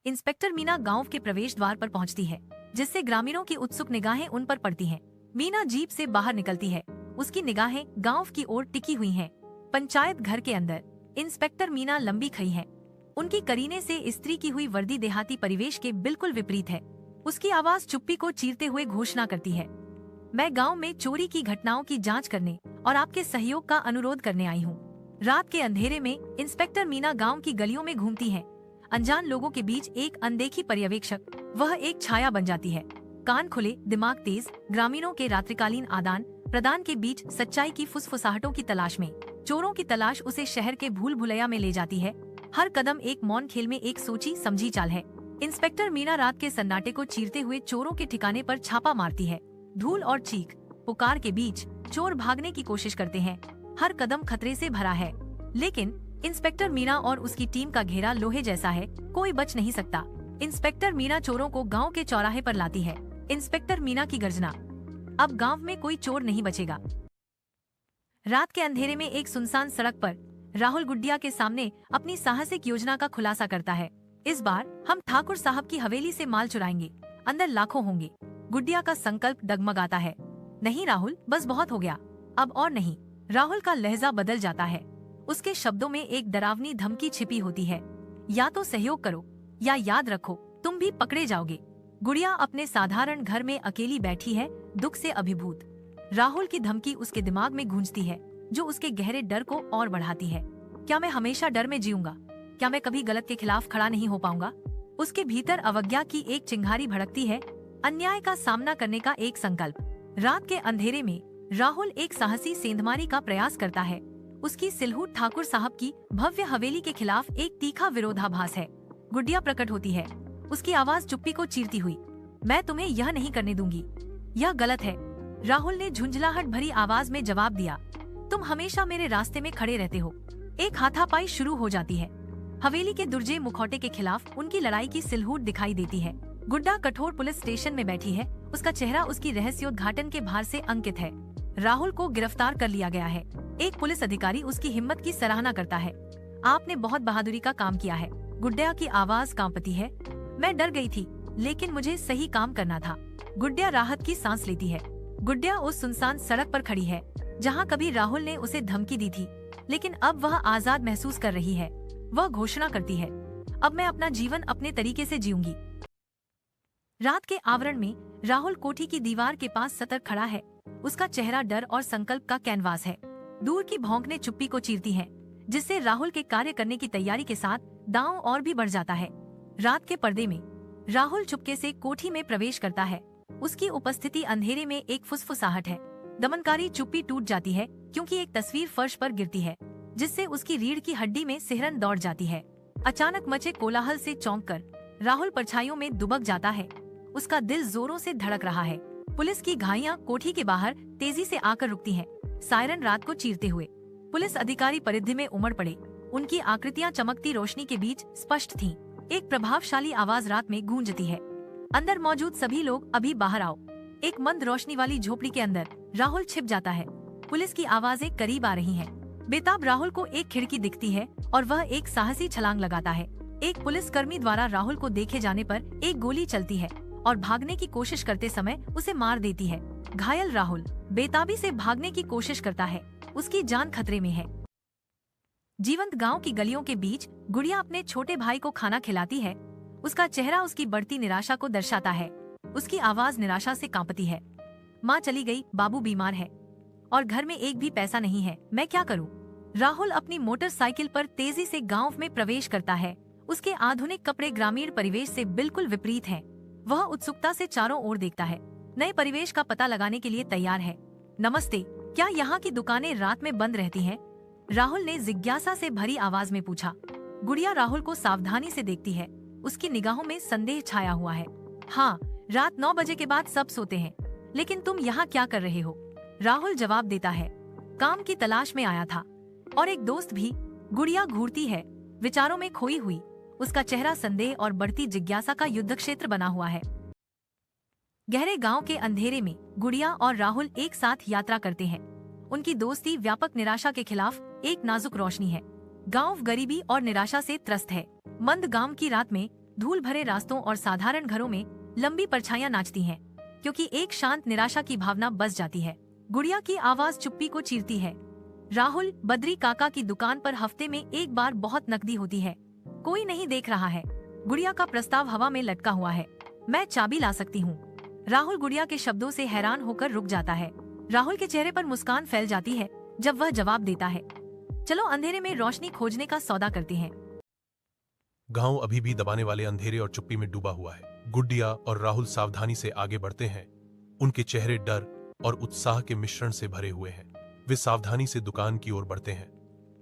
इंस्पेक्टर मीना गांव के प्रवेश द्वार पर पहुंचती है, जिससे ग्रामीणों की उत्सुक निगाहें उन पर पड़ती हैं। मीना जीप से बाहर निकलती है। उसकी निगाहें गांव की ओर टिकी हुई हैं। पंचायत घर के अंदर इंस्पेक्टर मीना लंबी खड़ी है। उनकी करीने से इस्त्री की हुई वर्दी देहाती परिवेश के बिल्कुल विपरीत है। उसकी आवाज चुप्पी को चीरते हुए घोषणा करती है, मैं गांव में चोरी की घटनाओं की जांच करने और आपके सहयोग का अनुरोध करने आई हूँ। रात के अंधेरे में इंस्पेक्टर मीना गांव की गलियों में घूमती है। अनजान लोगों के बीच एक अनदेखी पर्यवेक्षक, वह एक छाया बन जाती है। कान खुले, दिमाग तेज, ग्रामीणों के रात्रिकालीन आदान प्रदान के बीच सच्चाई की फुसफुसाहटों की तलाश में चोरों की तलाश उसे शहर के भूल भुलैया में ले जाती है। हर कदम एक मौन खेल में एक सोची समझी चाल है। इंस्पेक्टर मीना रात के सन्नाटे को चीरते हुए चोरों के ठिकाने पर छापा मारती है। धूल और चीख पुकार के बीच चोर भागने की कोशिश करते हैं। हर कदम खतरे से भरा है, लेकिन इंस्पेक्टर मीना और उसकी टीम का घेरा लोहे जैसा है, कोई बच नहीं सकता। इंस्पेक्टर मीना चोरों को गांव के चौराहे पर लाती है। इंस्पेक्टर मीना की गर्जना, अब गांव में कोई चोर नहीं बचेगा। रात के अंधेरे में एक सुनसान सड़क पर राहुल गुड्डिया के सामने अपनी साहसिक योजना का खुलासा करता है। इस बार हम ठाकुर साहब की हवेली से माल चुराएंगे, अंदर लाखों होंगे। गुड्डिया का संकल्प डगमगाता है। नहीं राहुल, बस बहुत हो गया, अब और नहीं। राहुल का लहजा बदल जाता है। उसके शब्दों में एक डरावनी धमकी छिपी होती है, या तो सहयोग करो या याद रखो तुम भी पकड़े जाओगे। गुड़िया अपने साधारण घर में अकेली बैठी है, दुख से अभिभूत। राहुल की धमकी उसके दिमाग में गूंजती है, जो उसके गहरे डर को और बढ़ाती है। क्या मैं हमेशा डर में जीऊंगा? क्या मैं कभी गलत के खिलाफ खड़ा नहीं हो पाऊंगा? उसके भीतर अवज्ञा की एक चिंगारी भड़कती है, अन्याय का सामना करने का एक संकल्प। रात के अंधेरे में राहुल एक साहसी सेंधमारी का प्रयास करता है। उसकी सिलहूट ठाकुर साहब की भव्य हवेली के खिलाफ एक तीखा विरोधाभास है। गुड्डिया प्रकट होती है, उसकी आवाज चुप्पी को चीरती हुई। मैं तुम्हें यह नहीं करने दूंगी, यह गलत है। राहुल ने झुंझलाहट भरी आवाज में जवाब दिया, तुम हमेशा मेरे रास्ते में खड़े रहते हो। एक हाथापाई शुरू हो जाती है। हवेली के दुर्जय मुखौटे के खिलाफ उनकी लड़ाई की सिलहूट दिखाई देती है। गुड्डा कठोर पुलिस स्टेशन में बैठी है, उसका चेहरा उसकी रहस्योद्घाटन के भार से अंकित है। राहुल को गिरफ्तार कर लिया गया है। एक पुलिस अधिकारी उसकी हिम्मत की सराहना करता है। आपने बहुत बहादुरी का काम किया है। गुड्डिया की आवाज कांपती है, मैं डर गई थी, लेकिन मुझे सही काम करना था। गुड्डिया राहत की सांस लेती है। गुड्डिया उस सुनसान सड़क पर खड़ी है, जहाँ कभी राहुल ने उसे धमकी दी थी, लेकिन अब वह आजाद महसूस कर रही है। वह घोषणा करती है, अब मैं अपना जीवन अपने तरीके से जीऊंगी। रात के आवरण में राहुल कोठी की दीवार के पास सतर्क खड़ा है। उसका चेहरा डर और संकल्प का कैनवास है। दूर की भौंकने चुप्पी को चीरती हैं, जिससे राहुल के कार्य करने की तैयारी के साथ दांव और भी बढ़ जाता है। रात के पर्दे में राहुल चुपके से कोठी में प्रवेश करता है। उसकी उपस्थिति अंधेरे में एक फुसफुसाहट है। दमनकारी चुप्पी टूट जाती है, क्योंकि एक तस्वीर फर्श पर गिरती है, जिससे उसकी रीढ़ की हड्डी में सिहरन दौड़ जाती है। अचानक मचे कोलाहल से चौंककर राहुल परछाइयों में दुबक जाता है। उसका दिल जोरों से धड़क रहा है। पुलिस की घाइयां कोठी के बाहर तेजी से आकर रुकती हैं, सायरन रात को चीरते हुए। पुलिस अधिकारी परिधि में उमड़ पड़े। उनकी आकृतियां चमकती रोशनी के बीच स्पष्ट थीं। एक प्रभावशाली आवाज रात में गूंजती है, अंदर मौजूद सभी लोग अभी बाहर आओ। एक मंद रोशनी वाली झोपड़ी के अंदर राहुल छिप जाता है। पुलिस की आवाजें करीब आ रही हैं। बेताब राहुल को एक खिड़की दिखती है और वह एक साहसी छलांग लगाता है। एक पुलिसकर्मी द्वारा राहुल को देखे जाने पर एक गोली चलती है और भागने की कोशिश करते समय उसे मार देती है। घायल राहुल बेताबी से भागने की कोशिश करता है, उसकी जान खतरे में है। जीवंत गांव की गलियों के बीच गुड़िया अपने छोटे भाई को खाना खिलाती है। उसका चेहरा उसकी बढ़ती निराशा को दर्शाता है। उसकी आवाज निराशा से कांपती है। माँ चली गई, बाबू बीमार है और घर में एक भी पैसा नहीं है, मैं क्या करूँ? राहुल अपनी मोटरसाइकिल पर तेजी से गांव में प्रवेश करता है। उसके आधुनिक कपड़े ग्रामीण परिवेश से बिल्कुल विपरीत हैं। वह उत्सुकता से चारों ओर देखता है, नए परिवेश का पता लगाने के लिए तैयार है। नमस्ते, क्या यहाँ की दुकानें रात में बंद रहती हैं? राहुल ने जिज्ञासा से भरी आवाज में पूछा। गुड़िया राहुल को सावधानी से देखती है। उसकी निगाहों में संदेह छाया हुआ है। हाँ, रात 9 बजे के बाद सब सोते हैं, लेकिन तुम यहाँ क्या कर रहे हो? राहुल जवाब देता है, काम की तलाश में आया था और एक दोस्त भी। गुड़िया घूरती है, विचारों में खोई हुई। उसका चेहरा संदेह और बढ़ती जिज्ञासा का युद्ध क्षेत्र बना हुआ है। गहरे गांव के अंधेरे में गुड़िया और राहुल एक साथ यात्रा करते हैं। उनकी दोस्ती व्यापक निराशा के खिलाफ एक नाजुक रोशनी है। गांव गरीबी और निराशा से त्रस्त है। मंद गांव की रात में धूल भरे रास्तों और साधारण घरों में लंबी परछाइयां नाचती हैं, क्योंकि एक शांत निराशा की भावना बस जाती है। गुड़िया की आवाज चुप्पी को चीरती है। राहुल, बद्री काका की दुकान पर हफ्ते में एक बार बहुत नकदी होती है, कोई नहीं देख रहा है। गुड़िया का प्रस्ताव हवा में लटका हुआ है, मैं चाबी ला सकती हूँ। राहुल गुड़िया के शब्दों से हैरान होकर रुक जाता है। राहुल के चेहरे पर मुस्कान फैल जाती है जब वह जवाब देता है, चलो अंधेरे में रोशनी खोजने का सौदा करते हैं। गांव अभी भी दबाने वाले अंधेरे और चुप्पी में डूबा हुआ है। गुड्डिया और राहुल सावधानी से आगे बढ़ते हैं। उनके चेहरे डर और उत्साह के मिश्रण से भरे हुए हैं। वे सावधानी से दुकान की ओर बढ़ते हैं।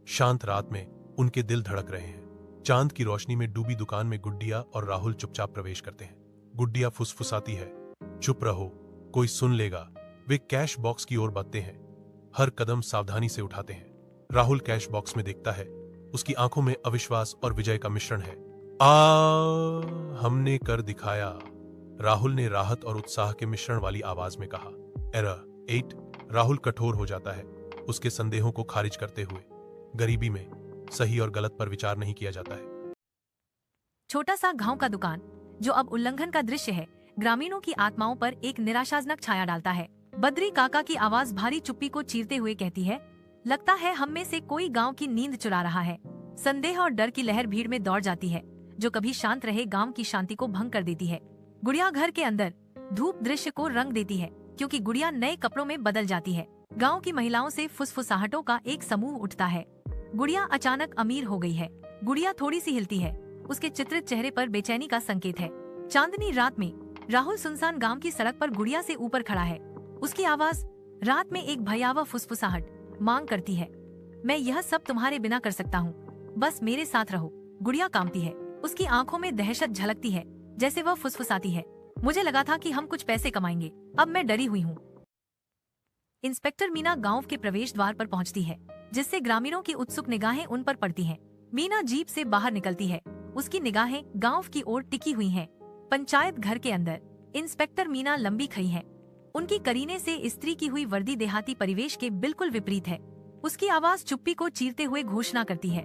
शांत रात में उनके दिल धड़क रहे हैं। चांद की रोशनी में डूबी दुकान में गुड्डिया और राहुल चुपचाप प्रवेश करते हैं। गुड्डिया फुसफुसाती है, चुप रहो, कोई सुन लेगा। वे कैश बॉक्स की ओर बढ़ते हैं, हर कदम सावधानी से उठाते हैं। राहुल कैश बॉक्स में देखता है। उसकी आंखों में अविश्वास और विजय का मिश्रण है। हमने कर दिखाया, राहुल ने राहत और उत्साह के मिश्रण वाली आवाज में कहा। एरर 8। राहुल कठोर हो जाता है, उसके संदेहों को खारिज करते हुए। गरीबी में सही और गलत पर विचार नहीं किया जाता है। छोटा सा गांव का दुकान, जो अब उल्लंघन का दृश्य है, ग्रामीणों की आत्माओं पर एक निराशाजनक छाया डालता है। बद्री काका की आवाज भारी चुप्पी को चीरते हुए कहती है, लगता है हम में से कोई गांव की नींद चुरा रहा है। संदेह और डर की लहर भीड़ में दौड़ जाती है, जो कभी शांत रहे गांव की शांति को भंग कर देती है। गुड़िया घर के अंदर धूप दृश्य को रंग देती है, क्योंकि गुड़िया नए कपड़ों में बदल जाती है। गांव की महिलाओं से फुसफुसाहटों का एक समूह उठता है। गुड़िया अचानक अमीर हो गई है। गुड़िया थोड़ी सी हिलती है, उसके चित्रित चेहरे पर बेचैनी का संकेत है। चांदनी रात में राहुल सुनसान गांव की सड़क पर गुड़िया से ऊपर खड़ा है। उसकी आवाज रात में एक भयावह फुसफुसाहट मांग करती है, मैं यह सब तुम्हारे बिना कर सकता हूँ, बस मेरे साथ रहो। गुड़िया कांपती है, उसकी आंखों में दहशत झलकती है, जैसे वह फुसफुसाती है, मुझे लगा था कि हम कुछ पैसे कमाएंगे, अब मैं डरी हुई हूँ। इंस्पेक्टर मीना गांव के प्रवेश द्वार पर पहुंचती है, जिससे ग्रामीणों की उत्सुक निगाहें उन पर पड़ती हैं। मीना जीप से बाहर निकलती है, उसकी निगाहें गांव की ओर टिकी हुई हैं। पंचायत घर के अंदर इंस्पेक्टर मीना लंबी खड़ी है। उनकी करीने से इस्त्री की हुई वर्दी देहाती परिवेश के बिल्कुल विपरीत है। उसकी आवाज चुप्पी को चीरते हुए घोषणा करती है,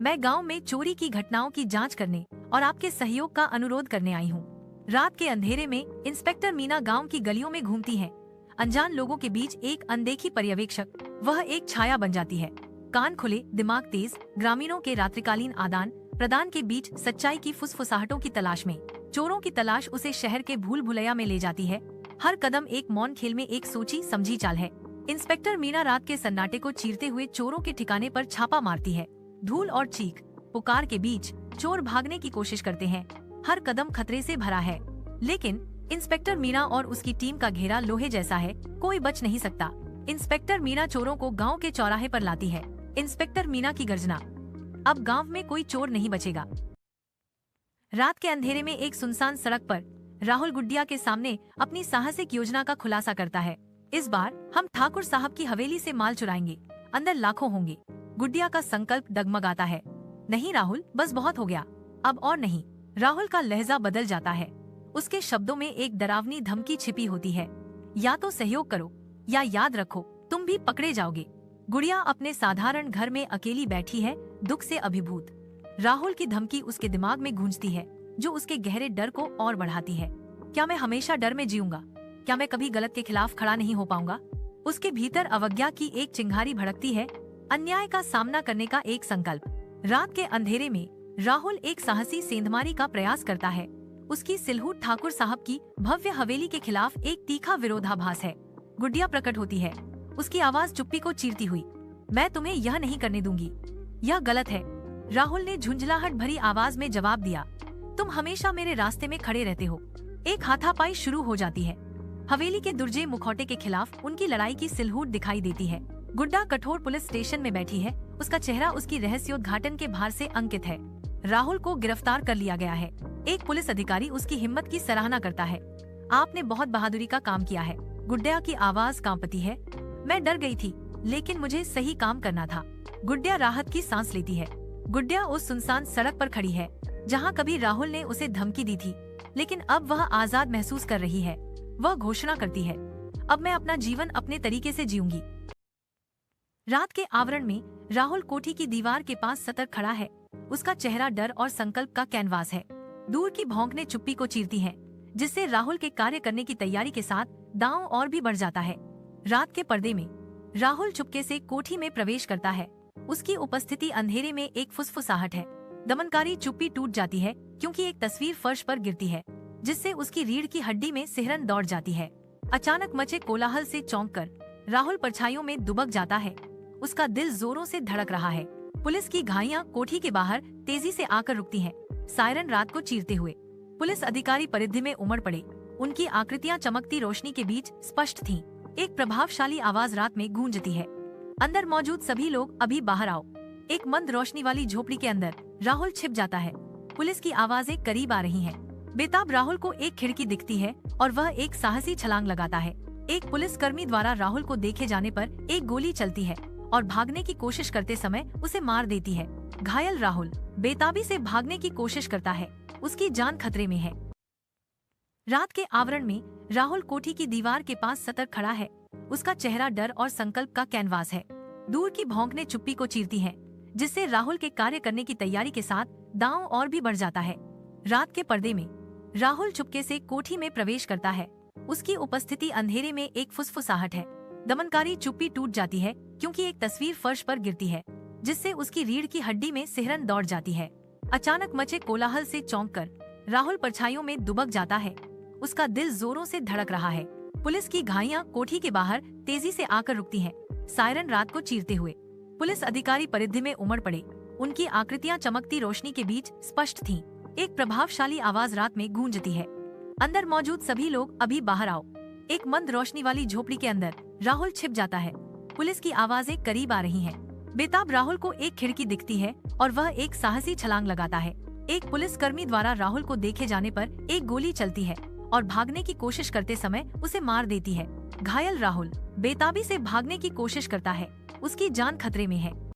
मैं गांव में चोरी की घटनाओं की जांच करने और आपके सहयोग का अनुरोध करने आई हूँ। रात के अंधेरे में इंस्पेक्टर मीना गांव की गलियों में घूमती है। अनजान लोगों के बीच एक अनदेखी पर्यवेक्षक, वह एक छाया बन जाती है। कान खुले, दिमाग तेज, ग्रामीणों के रात्रिकालीन आदान प्रदान के बीच सच्चाई की फुसफुसाहटों की तलाश में चोरों की तलाश उसे शहर के भूल भुलैया में ले जाती है। हर कदम एक मौन खेल में एक सोची समझी चाल है। इंस्पेक्टर मीना रात के सन्नाटे को चीरते हुए चोरों के ठिकाने पर छापा मारती है। धूल और चीख पुकार के बीच चोर भागने की कोशिश करते हैं। हर कदम खतरे से भरा है, लेकिन इंस्पेक्टर मीना और उसकी टीम का घेरा लोहे जैसा है, कोई बच नहीं सकता। इंस्पेक्टर मीना चोरों को गांव के चौराहे पर लाती है। इंस्पेक्टर मीना की गर्जना, अब गांव में कोई चोर नहीं बचेगा। रात के अंधेरे में एक सुनसान सड़क पर राहुल गुड्डिया के सामने अपनी साहसिक योजना का खुलासा करता है। इस बार हम ठाकुर साहब की हवेली से माल चुराएंगे, अंदर लाखों होंगे। गुड्डिया का संकल्प डगमगाता है, नहीं राहुल, बस बहुत हो गया, अब और नहीं। राहुल का लहजा बदल जाता है, उसके शब्दों में एक डरावनी धमकी छिपी होती है, या तो सहयोग करो या याद रखो तुम भी पकड़े जाओगे। गुड़िया अपने साधारण घर में अकेली बैठी है, दुख से अभिभूत। राहुल की धमकी उसके दिमाग में गूंजती है, जो उसके गहरे डर को और बढ़ाती है। क्या मैं हमेशा डर में जीऊंगा? क्या मैं कभी गलत के खिलाफ खड़ा नहीं हो पाऊंगा? उसके भीतर अवज्ञा की एक चिंगारी भड़कती है, अन्याय का सामना करने का एक संकल्प। रात के अंधेरे में राहुल एक साहसी सेंधमारी का प्रयास करता है। उसकी सिलहूट ठाकुर साहब की भव्य हवेली के खिलाफ एक तीखा विरोधाभास है। गुड्डिया प्रकट होती है, उसकी आवाज चुप्पी को चीरती हुई, मैं तुम्हें यह नहीं करने दूंगी, यह गलत है। राहुल ने झुंझलाहट भरी आवाज में जवाब दिया, तुम हमेशा मेरे रास्ते में खड़े रहते हो। एक हाथापाई शुरू हो जाती है। हवेली के दुर्जय मुखौटे के खिलाफ उनकी लड़ाई की सिलहूट दिखाई देती है। गुड्डा कठोर पुलिस स्टेशन में बैठी है, उसका चेहरा उसकी रहस्योद्घाटन के भार से अंकित है। राहुल को गिरफ्तार कर लिया गया है। एक पुलिस अधिकारी उसकी हिम्मत की सराहना करता है, आपने बहुत बहादुरी का काम किया है। गुड्डिया की आवाज कांपती है, मैं डर गई थी, लेकिन मुझे सही काम करना था। गुड्डिया राहत की सांस लेती है। गुड्डिया उस सुनसान सड़क पर खड़ी है, जहाँ कभी राहुल ने उसे धमकी दी थी, लेकिन अब वह आजाद महसूस कर रही है। वह घोषणा करती है, अब मैं अपना जीवन अपने तरीके से जीऊंगी। रात के आवरण में राहुल कोठी की दीवार के पास सतर्क खड़ा है। उसका चेहरा डर और संकल्प का कैनवास है। दूर की भौंकने चुप्पी को चीरती हैं, जिससे राहुल के कार्य करने की तैयारी के साथ दांव और भी बढ़ जाता है। रात के पर्दे में राहुल चुपके से कोठी में प्रवेश करता है। उसकी उपस्थिति अंधेरे में एक फुसफुसाहट है। दमनकारी चुप्पी टूट जाती है, क्योंकि एक तस्वीर फर्श पर गिरती है, जिससे उसकी रीढ़ की हड्डी में सिहरन दौड़ जाती है। अचानक मचे कोलाहल से चौंककर राहुल परछाइयों में दुबक जाता है। उसका दिल जोरों से धड़क रहा है। पुलिस की घाइयां कोठी के बाहर तेजी से आकर रुकती हैं, सायरन रात को चीरते हुए। पुलिस अधिकारी परिधि में उमड़ पड़े। उनकी आकृतियां चमकती रोशनी के बीच स्पष्ट थीं। एक प्रभावशाली आवाज रात में गूंजती है, अंदर मौजूद सभी लोग अभी बाहर आओ। एक मंद रोशनी वाली झोपड़ी के अंदर राहुल छिप जाता है। पुलिस की आवाजें करीब आ रही हैं। बेताब राहुल को एक खिड़की दिखती है और वह एक साहसी छलांग लगाता है। एक पुलिसकर्मी द्वारा राहुल को देखे जाने पर एक गोली चलती है और भागने की कोशिश करते समय उसे मार देती है। घायल राहुल बेताबी से भागने की कोशिश करता है, उसकी जान खतरे में है। रात के आवरण में राहुल कोठी की दीवार के पास सतर्क खड़ा है। उसका चेहरा डर और संकल्प का कैनवास है। दूर की भौंकने चुप्पी को चीरती हैं, जिससे राहुल के कार्य करने की तैयारी के साथ दांव और भी बढ़ जाता है। रात के पर्दे में राहुल चुपके से कोठी में प्रवेश करता है। उसकी उपस्थिति अंधेरे में एक फुसफुसाहट है। दमनकारी चुप्पी टूट जाती है, क्योंकि एक तस्वीर फर्श पर गिरती है, जिससे उसकी रीढ़ की हड्डी में सिहरन दौड़ जाती है। अचानक मचे कोलाहल से चौंककर राहुल परछाइयों में दुबक जाता है। उसका दिल जोरों से धड़क रहा है। पुलिस की घाइयां कोठी के बाहर तेजी से आकर रुकती हैं, सायरन रात को चीरते हुए। पुलिस अधिकारी परिधि में उमड़ पड़े। उनकी आकृतियां चमकती रोशनी के बीच स्पष्ट थीं। एक प्रभावशाली आवाज रात में गूंजती है, अंदर मौजूद सभी लोग अभी बाहर आओ। एक मंद रोशनी वाली झोपड़ी के अंदर राहुल छिप जाता है। पुलिस की आवाजें करीब आ रही हैं। बेताब राहुल को एक खिड़की दिखती है और वह एक साहसी छलांग लगाता है। एक पुलिसकर्मी द्वारा राहुल को देखे जाने पर एक गोली चलती है और भागने की कोशिश करते समय उसे मार देती है। घायल राहुल बेताबी से भागने की कोशिश करता है, उसकी जान खतरे में है।